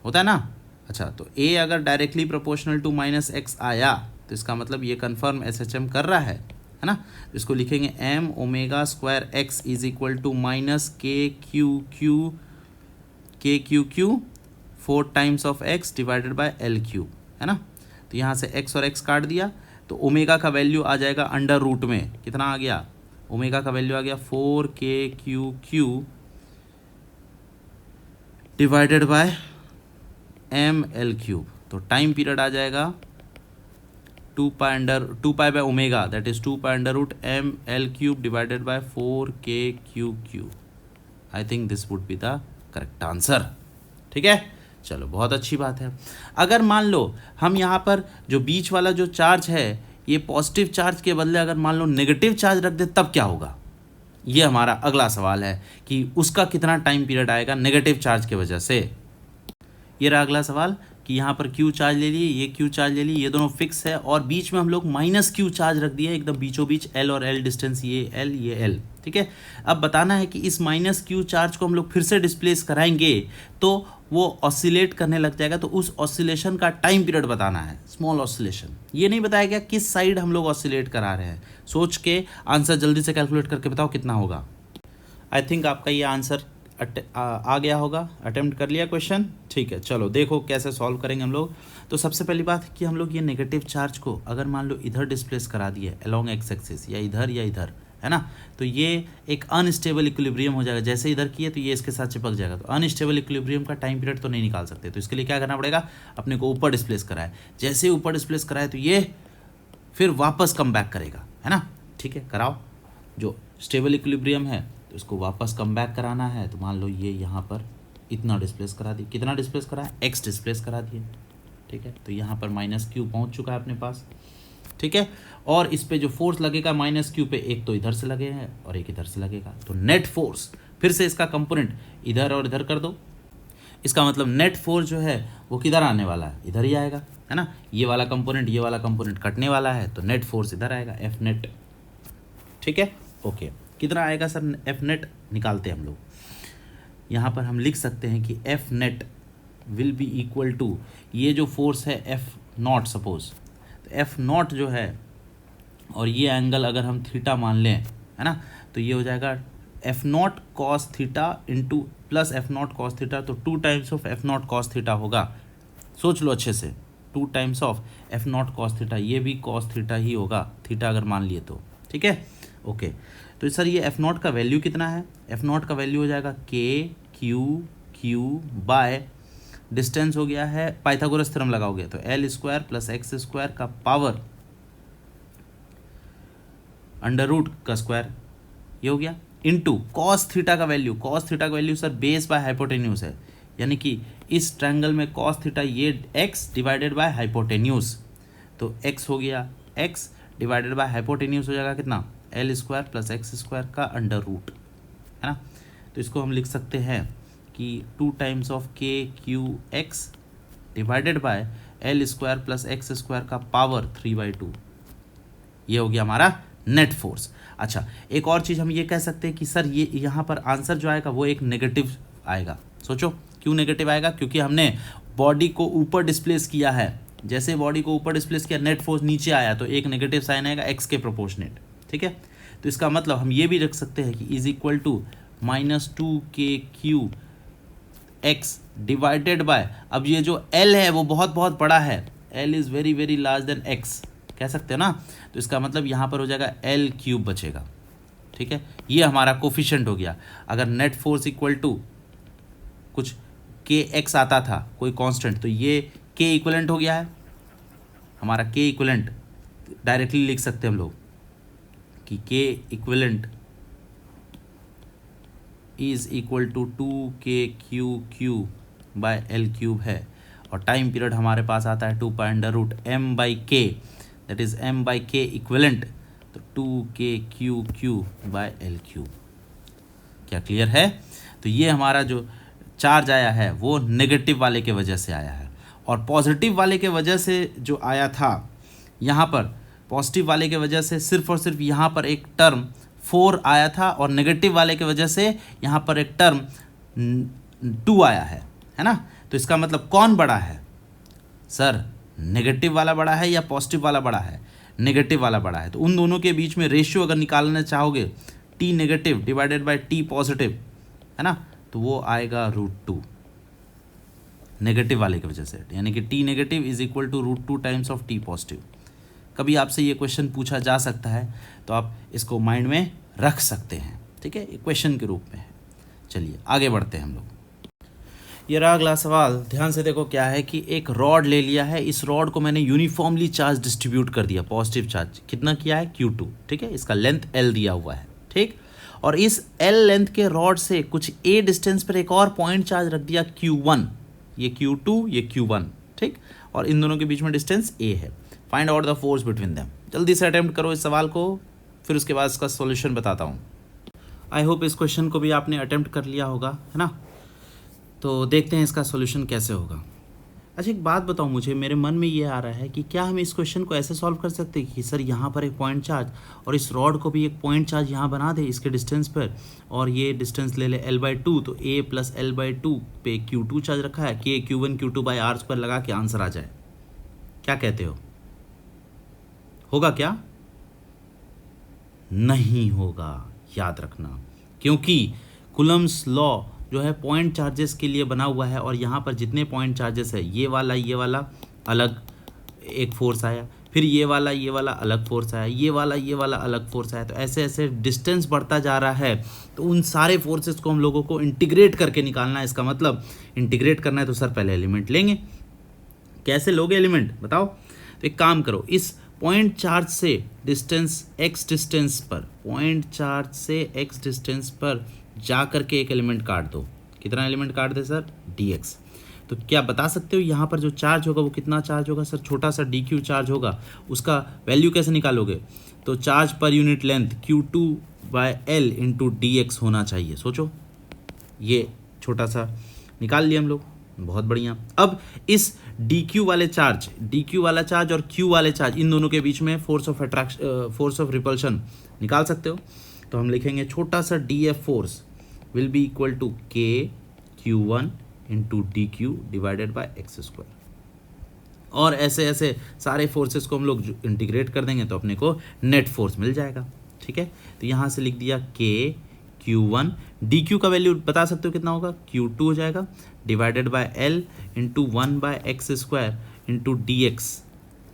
होता है ना। अच्छा, तो A अगर डायरेक्टली प्रोपोर्शनल टू -x आया तो इसका मतलब ये कन्फर्म SHM कर रहा है ना। तो इसको लिखेंगे m omega square x is equal to minus K Q Q 4 times of x divided by L cube, है ना। तो यहाँ से x और x काट दिया तो ओमेगा का वैल्यू आ जाएगा अंडर रूट में। कितना आ गया? ओमेगा का वैल्यू आ गया 4k divided by ml cube. तो टाइम पीरियड आ जाएगा 2 pi by omega, that is 2 pi under root m l cube divided by 4k q. I think this would be the correct answer. ठीक है, चलो बहुत अच्छी बात है। अगर मान लो हम यहाँ पर जो बीच वाला जो चार्ज है ये पॉजिटिव चार्ज के बदले अगर मान लो नेगेटिव चार्ज रख दे तब क्या होगा, ये हमारा अगला सवाल है कि उसका कितना टाइम पीरियड आएगा नेगेटिव चार्ज की वजह से। ये रहा अगला सवाल कि यहाँ पर क्यू चार्ज ले लिए, ये क्यू चार्ज ले लिए, ये दोनों फिक्स है और बीच में हम लोग माइनस क्यू चार्ज रख दिए एकदम बीचों बीच, एल और एल डिस्टेंस, ये एल ये एल। ठीक है, अब बताना है कि इस माइनस क्यू चार्ज को हम लोग फिर से डिस्प्लेस कराएंगे तो वो ऑसिलेट करने लग जाएगा, तो उस ऑसिलेशन का टाइम पीरियड बताना है, स्मॉल ऑसिलेशन। ये नहीं बताया गया किस साइड हम लोग ऑसिलेट करा रहे हैं। सोच के आंसर जल्दी से कैलकुलेट करके बताओ कितना होगा। आई थिंक आपका ये आंसर आ गया होगा, अटेम्प्ट कर लिया क्वेश्चन। ठीक है, चलो देखो कैसे सॉल्व करेंगे हम लोग। तो सबसे पहली बात कि हम लोग ये नेगेटिव चार्ज को अगर मान लो इधर डिस्प्लेस करा दिए अलोंग एक्स एक्सिस, या इधर, है ना, तो ये एक अनस्टेबल इक्विलिब्रियम हो जाएगा। जैसे इधर किए तो ये इसके साथ चिपक जाएगा, तो अनस्टेबल इक्विलिब्रियम का टाइम पीरियड तो नहीं निकाल सकते, तो इसके लिए क्या करना पड़ेगा, अपने को ऊपर डिस्प्लेस कराए। जैसे ही ऊपर डिस्प्लेस कराए तो ये फिर वापस कम बैक करेगा, है ना। ठीक है, कराओ। जो स्टेबल इक्विलिब्रियम है तो इसको वापस कम बैक कराना है, तो मान लो ये यहाँ पर इतना डिस्प्लेस करा दिए, कितना डिस्प्लेस करा है, एक्स डिस्प्लेस करा दिए। ठीक है, तो यहाँ पर माइनस क्यू पहुँच चुका है अपने पास। ठीक है, और इस पे जो फोर्स लगेगा माइनस क्यू पे, एक तो इधर से लगेगा और एक इधर से लगेगा, तो नेट फोर्स फिर से इसका कंपोनेंट इधर और इधर कर दो। इसका मतलब नेट फोर्स जो है वो किधर आने वाला है, इधर ही आएगा, है ना। ये वाला कंपोनेंट कटने वाला है, तो नेट फोर्स इधर आएगा, एफ नेट। ठीक है, ओके, कितना आएगा सर एफ नेट, निकालते हैं हम लोग। यहाँ पर हम लिख सकते हैं कि F net will be equal to, ये जो फोर्स है एफ नॉट सपोज, तो एफ नॉट जो है और ये एंगल अगर हम थीटा मान लें, है ना, तो ये हो जाएगा F not cos theta into plus F not cos theta, तो 2 times of F not cos theta होगा। सोच लो अच्छे से, 2 times of F not cos theta, ये भी कॉस थीटा ही होगा, थीटा अगर मान लिए तो। ठीक है, ओके, तो सर ये एफ नॉट का वैल्यू कितना है, एफ नॉट का वैल्यू हो जाएगा के क्यू बाय डिस्टेंस हो गया है, पाइथागोरस थ्योरम लगाओगे तो L square plus x square का पावर अंडर रूट का स्क्वायर, ये हो गया, इनटू कॉस थीटा का वैल्यू, कॉस थीटा का value sir base by hypotenuse है, यानी कि इस ट्रायंगल में कॉस थीटा ये एक्स डिवाइडेड बाय हाइपोटेन्यूज, तो एक्स हो गया, एक्स डिवाइडेड बाय हाइपोटेन्यूज हो जाएगा कितना, L square plus x square का अंडर रूट, है ना। तो इसको हम लिख सकते हैं कि 2 टाइम्स ऑफ के Q x divided by L square plus x square का पावर 3/2, ये हो गया हमारा नेट फोर्स। अच्छा, एक और चीज़ हम ये कह सकते हैं कि सर ये यहाँ पर आंसर जो आएगा वो एक नेगेटिव आएगा। सोचो क्यों नेगेटिव आएगा, क्योंकि हमने बॉडी को ऊपर डिस्प्लेस किया है, जैसे बॉडी को ऊपर डिस्प्लेस किया नेट फोर्स नीचे आया, तो एक नेगेटिव साइन आएगा एक्स के प्रोपोर्शनेट। ठीक है, तो इसका मतलब हम ये भी रख सकते हैं कि is equal to -2k x divided by, अब ये जो L है वो बहुत बहुत बड़ा है, L is very very large than x, कह सकते हैं ना, तो इसका मतलब यहाँ पर हो जाएगा L³ बचेगा। ठीक है, ये हमारा कोफिशिएंट हो गया। अगर नेट फोर्स इक्वल टू कुछ kx आता था कोई कांस्टेंट, तो ये k इक्वलेंट हो गया है हमारा, k इक्वलेंट डायरेक्टली लिख सकते हैं हम लोग कि k equivalent is equal to 2k by L³ है, और टाइम पीरियड हमारे पास आता है 2 pi under root m/k, that is m/k equivalent, तो 2k बाय L³। क्या क्लियर है? तो ये हमारा जो चार्ज आया है वो नेगेटिव वाले के वजह से आया है, और पॉजिटिव वाले के वजह से जो आया था यहाँ पर, पॉजिटिव वाले के वजह से सिर्फ और सिर्फ यहाँ पर एक टर्म 4 आया था, और नेगेटिव वाले के वजह से यहाँ पर एक टर्म 2 आया है ना। तो इसका मतलब कौन बड़ा है सर, नेगेटिव वाला बड़ा है या पॉजिटिव वाला बड़ा है? नेगेटिव वाला बड़ा है। तो उन दोनों के बीच में रेशियो अगर निकालना चाहोगे T negative divided by T positive, है ना, तो वो आएगा √2 नेगेटिव वाले की वजह से, यानी कि T negative is equal to √2 times of T positive. कभी आपसे ये क्वेश्चन पूछा जा सकता है, तो आप इसको माइंड में रख सकते हैं। ठीक है, क्वेश्चन के रूप में है। चलिए आगे बढ़ते हैं हम लोग। ये रहा अगला सवाल, ध्यान से देखो क्या है कि एक रॉड ले लिया है, इस रॉड को मैंने यूनिफॉर्मली चार्ज डिस्ट्रीब्यूट कर दिया, पॉजिटिव चार्ज कितना किया है Q2, ठीक है, इसका लेंथ L दिया हुआ है, ठीक। और इस L लेंथ के रॉड से कुछ A डिस्टेंस पर एक और पॉइंट चार्ज रख दिया Q1, ये Q2 ये Q1, ठीक, और इन दोनों के बीच में डिस्टेंस A है। Find out the force between them. जल्दी से अटेम्प्ट करो इस सवाल को, फिर उसके बाद इसका सॉल्यूशन बताता हूँ। आई होप इस क्वेश्चन को भी आपने अटेम्प्ट कर लिया होगा, है ना। तो देखते हैं इसका सॉल्यूशन कैसे होगा। अच्छा एक बात बताओ मुझे, मेरे मन में ये आ रहा है कि क्या हम इस क्वेश्चन को ऐसे सॉल्व कर सकते हैं कि सर यहाँ पर एक पॉइंट चार्ज और इस रॉड को भी एक पॉइंट चार्ज यहाँ बना दे इसके डिस्टेंस पर, और ये डिस्टेंस ले ले L/2, तो A + L/2 पे Q2 चार्ज रखा है, K Q1 Q2 by R² लगा के आंसर आ जाए। क्या कहते हो, होगा क्या? नहीं होगा, याद रखना, क्योंकि कुलम्स लॉ जो है पॉइंट चार्जेस के लिए बना हुआ है, और यहाँ पर जितने पॉइंट चार्जेस है ये वाला अलग एक फोर्स आया, फिर ये वाला अलग फोर्स आया, ये वाला अलग फोर्स आया, तो ऐसे ऐसे डिस्टेंस बढ़ता जा रहा है। तो उन सारे फोर्सेस को हम लोगों को इंटीग्रेट करके निकालना है। इसका मतलब इंटीग्रेट करना है तो सर पहले एलिमेंट लेंगे। कैसे लोगे एलिमेंट बताओ? तो एक काम करो, इस पॉइंट चार्ज से डिस्टेंस x डिस्टेंस पर, पॉइंट चार्ज से x डिस्टेंस पर जा करके एक एलिमेंट काट दो। कितना एलिमेंट काट दे सर? dx। तो क्या बता सकते हो यहाँ पर जो चार्ज होगा वो कितना चार्ज होगा? सर छोटा सा dq चार्ज होगा, उसका वैल्यू कैसे निकालोगे? तो charge per unit length Q2/L into dx होना चाहिए। सोचो, ये छोटा सा निकाल लिया हम लोग, बहुत बढ़िया। अब इस dq वाले चार्ज, dq वाला चार्ज और q वाले चार्ज, इन दोनों के बीच में फोर्स ऑफ रिपल्शन निकाल सकते हो। तो हम लिखेंगे छोटा सा df force will be equal to k Q1 into dq divided by x²। और ऐसे ऐसे सारे फोर्सेस को हम लोग इंटीग्रेट कर देंगे तो अपने को नेट फोर्स मिल जाएगा, ठीक है। तो यहाँ से लिख दिया k Q1, dq का वैल्यू बता सकते हो कितना होगा? Q2 हो जाएगा divided by L into 1/x² into dx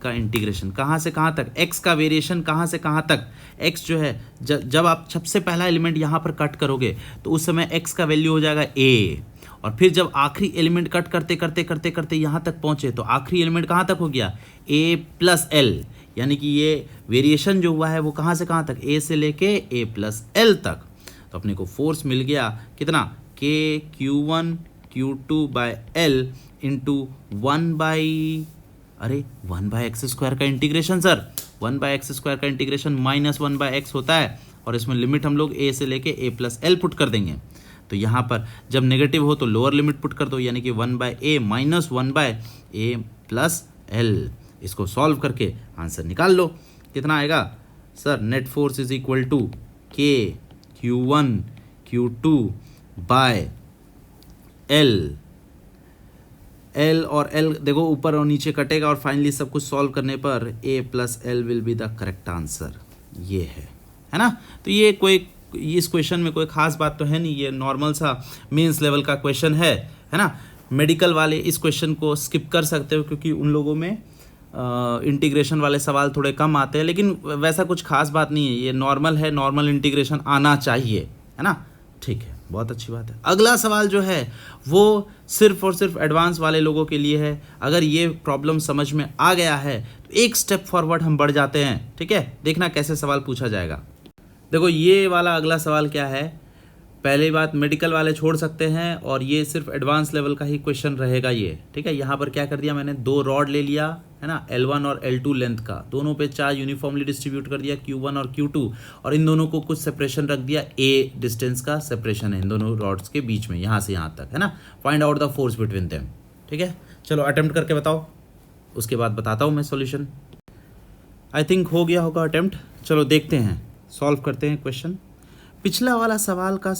का इंटीग्रेशन कहाँ से कहाँ तक, x का वेरिएशन कहाँ से कहाँ तक। x जो है जब आप सबसे पहला एलिमेंट यहाँ पर कट करोगे तो उस समय x का वैल्यू हो जाएगा a, और फिर जब आखिरी एलिमेंट कट करते करते करते करते यहाँ तक पहुँचे तो आखिरी एलिमेंट कहाँ तक हो गया? a + L, यानी कि ये वेरिएशन जो हुआ है वो कहाँ से कहाँ तक? a से लेके a + L तक। तो अपने को फोर्स मिल गया कितना? k Q1 Q2/L into 1/x² का इंटीग्रेशन। सर 1/x² का इंटीग्रेशन -1/x होता है, और इसमें लिमिट हम लोग a से लेके a + L पुट कर देंगे। तो यहाँ पर जब नेगेटिव हो तो लोअर लिमिट पुट कर दो, यानी कि 1/a माइनस 1/a + L। इसको सॉल्व करके आंसर निकाल लो। कितना आएगा sir? Net force is equal to k Q1 Q2/L। L और L देखो ऊपर और नीचे कटेगा, और फाइनली सब कुछ सॉल्व करने पर a + L will be the correct answer. ये है ना। तो ये कोई, इस क्वेश्चन में कोई खास बात तो है नहीं, ये नॉर्मल सा मेंस लेवल का क्वेश्चन है ना। मेडिकल वाले इस क्वेश्चन को स्किप कर सकते हो, क्योंकि उन लोगों में इंटीग्रेशन वाले सवाल थोड़े कम आते हैं, लेकिन वैसा कुछ खास बात नहीं है, ये नॉर्मल है, नॉर्मल इंटीग्रेशन आना चाहिए, है ना। ठीक है, बहुत अच्छी बात है। अगला सवाल जो है वो सिर्फ और सिर्फ एडवांस वाले लोगों के लिए है। अगर ये प्रॉब्लम समझ में आ गया है तो एक स्टेप फॉरवर्ड हम बढ़ जाते हैं, ठीक है। देखना कैसे सवाल पूछा जाएगा। देखो ये वाला अगला सवाल क्या है, पहली बात मेडिकल वाले छोड़ सकते हैं, और ये सिर्फ एडवांस लेवल का ही क्वेश्चन रहेगा ये, ठीक है। यहाँ पर क्या कर दिया मैंने, दो रॉड ले लिया है ना, L1 और L2 लेंथ का, दोनों पे चार्ज यूनिफॉर्मली डिस्ट्रीब्यूट कर दिया Q1 और Q2, और इन दोनों को कुछ सेपरेशन रख दिया, A डिस्टेंस का सेपरेशन है इन दोनों रॉड्स के बीच में, यहाँ से यहाँ तक, है ना। Find out the force between them, ठीक है। चलो अटेम्प्ट करके बताओ, उसके बाद बताता हूँ मैं सॉल्यूशन। आई थिंक हो गया होगा अटेम्प्ट। चलो देखते हैं, सॉल्व करते हैं क्वेश्चन। पिछला वाला सवाल का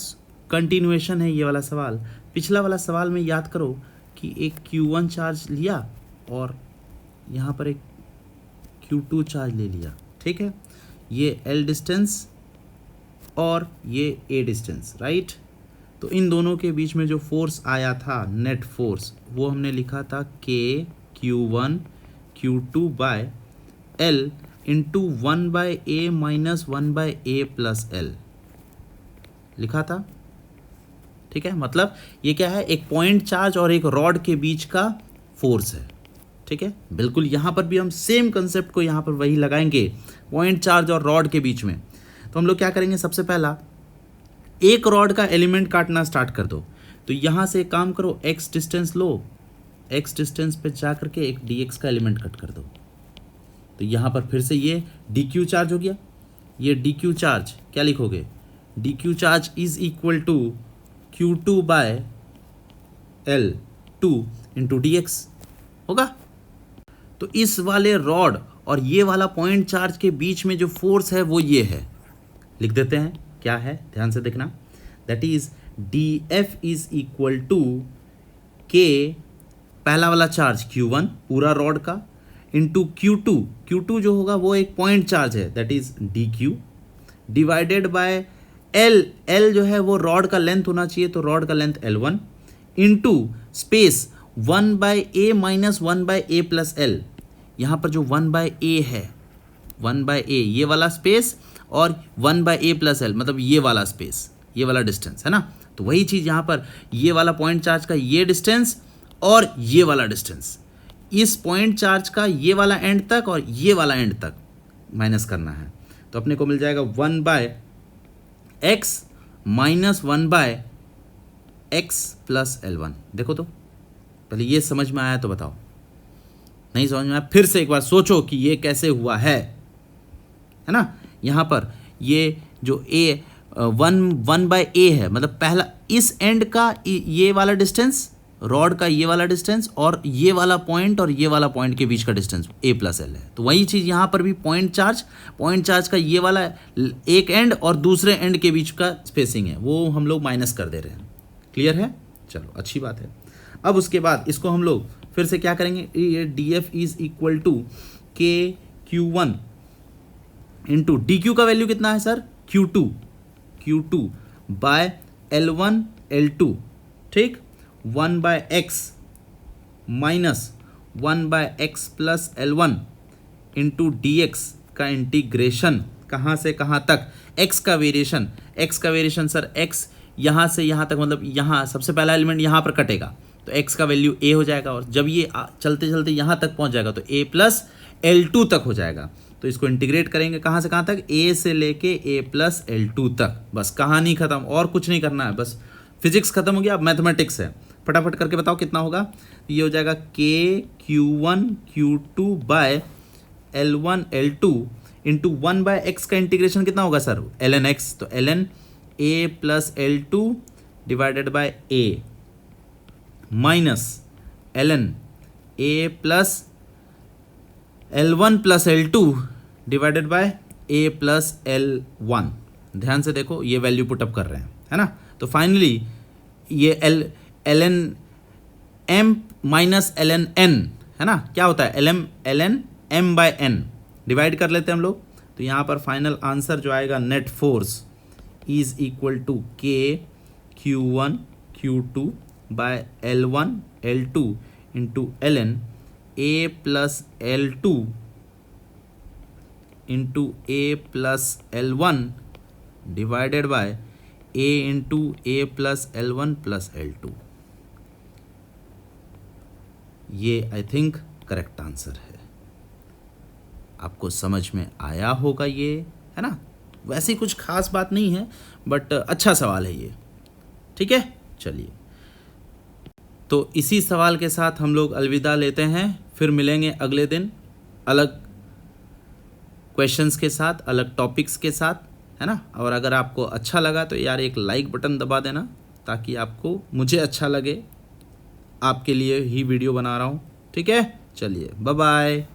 कंटिन्यूएशन है ये वाला सवाल। पिछला वाला सवाल में याद करो कि एक Q1 चार्ज लिया और यहाँ पर एक Q2 चार्ज ले लिया, ठीक है। ये L डिस्टेंस और ये A डिस्टेंस, राइट। तो इन दोनों के बीच में जो फोर्स आया था, नेट फोर्स, वो हमने लिखा था K Q1 Q2/L into 1/a minus 1/a + L लिखा था। ठीक है, मतलब ये क्या है, एक पॉइंट चार्ज और एक रॉड के बीच का फोर्स है। ठीक है, बिल्कुल यहाँ पर भी हम सेम कंसेप्ट को यहाँ पर वही लगाएंगे, पॉइंट चार्ज और रॉड के बीच में। तो हम लोग क्या करेंगे, सबसे पहला एक रॉड का एलिमेंट काटना स्टार्ट कर दो। तो यहाँ से एक काम करो, x डिस्टेंस लो, x डिस्टेंस पे जा करके एक dx का एलिमेंट कट कर दो। तो यहाँ पर फिर से ये dq चार्ज हो गया, ये dq चार्ज क्या लिखोगे, dq charge is equal to q2 by L2 into dx होगा। तो इस वाले रॉड और ये वाला पॉइंट चार्ज के बीच में जो फोर्स है वो ये है, लिख देते हैं क्या है, ध्यान से देखना, that is dF is equal to k, पहला वाला चार्ज q1 पूरा रॉड का, इंटू q2 जो होगा वो एक पॉइंट चार्ज है, that is dq, divided by L जो है वो रॉड का लेंथ होना चाहिए, तो रॉड का length L1, into space 1 by a minus 1 by a plus L। यहाँ पर जो 1 बाय a है, 1 बाय a ये वाला स्पेस, और 1 बाय a प्लस L मतलब ये वाला स्पेस, ये वाला डिस्टेंस है ना। तो वही चीज़ यहाँ पर, ये वाला पॉइंट चार्ज का ये डिस्टेंस और ये वाला डिस्टेंस, इस पॉइंट चार्ज का ये वाला एंड तक और ये वाला एंड तक माइनस करना है। तो अपने को मिल जाएगा 1 by x minus 1 by x plus L1। देखो तो पहले ये समझ में आया तो बताओ, नहीं समझ में आया फिर से एक बार सोचो कि ये कैसे हुआ है ना। यहाँ पर ये जो a 1 बाय a है, मतलब पहला इस एंड का ये वाला डिस्टेंस, रॉड का ये वाला डिस्टेंस, और ये वाला पॉइंट और ये वाला पॉइंट के बीच का डिस्टेंस a प्लस L है। तो वही चीज़ यहाँ पर भी पॉइंट चार्ज का ये वाला एक एंड और दूसरे एंड के बीच का स्पेसिंग है, वो हम लोग माइनस कर दे रहे हैं। क्लियर है, चलो अच्छी बात है। अब उसके बाद इसको हम लोग फिर से क्या करेंगे, ये dF is equal to k q1 into dq का वैल्यू कितना है sir, q2 by L1 L2, ठीक, 1 by x minus 1 by x plus L1 into dx का इंटीग्रेशन कहाँ से कहाँ तक, x का वेरिएशन सर, x यहाँ से यहाँ तक, मतलब यहाँ सबसे पहला एलिमेंट यहाँ पर कटेगा तो x का वैल्यू a हो जाएगा, और जब ये चलते चलते यहाँ तक पहुँच जाएगा तो a प्लस L2 तक हो जाएगा। तो इसको इंटीग्रेट करेंगे कहाँ से कहाँ तक, a से लेके a प्लस L2 तक। बस कहानी खत्म, और कुछ नहीं करना है, बस फिजिक्स खत्म हो गया, अब मैथमेटिक्स है। फटाफट करके बताओ कितना होगा। ये हो जाएगा k q1 q2 by L1 L2 into 1 by x का इंटीग्रेशन कितना होगा सर, ln x, तो ln a plus L2 divided by a minus ln a plus L1 plus L2 divided by a plus L1। ध्यान से देखो, ये value put up कर रहे हैं, है ना। तो फाइनली ये ln m minus ln n है ना, क्या होता है, ln m by n divide कर लेते हैं हम लोग। तो यहाँ पर फाइनल आंसर जो आएगा, net force is equal to k q1 q2 by L1 L2 into ln a plus L2 into a plus L1 divided by a into a plus L1 plus L2। ये I think correct answer है। आपको समझ में आया होगा ये, है ना। वैसे कुछ खास बात नहीं है, बट अच्छा सवाल है ये, ठीक है। चलिए, तो इसी सवाल के साथ हम लोग अलविदा लेते हैं, फिर मिलेंगे अगले दिन अलग क्वेश्चंस के साथ, अलग टॉपिक्स के साथ, है ना। और अगर आपको अच्छा लगा तो यार एक लाइक बटन दबा देना, ताकि आपको, मुझे अच्छा लगे, आपके लिए ही वीडियो बना रहा हूँ, ठीक है। चलिए, बाय बाय।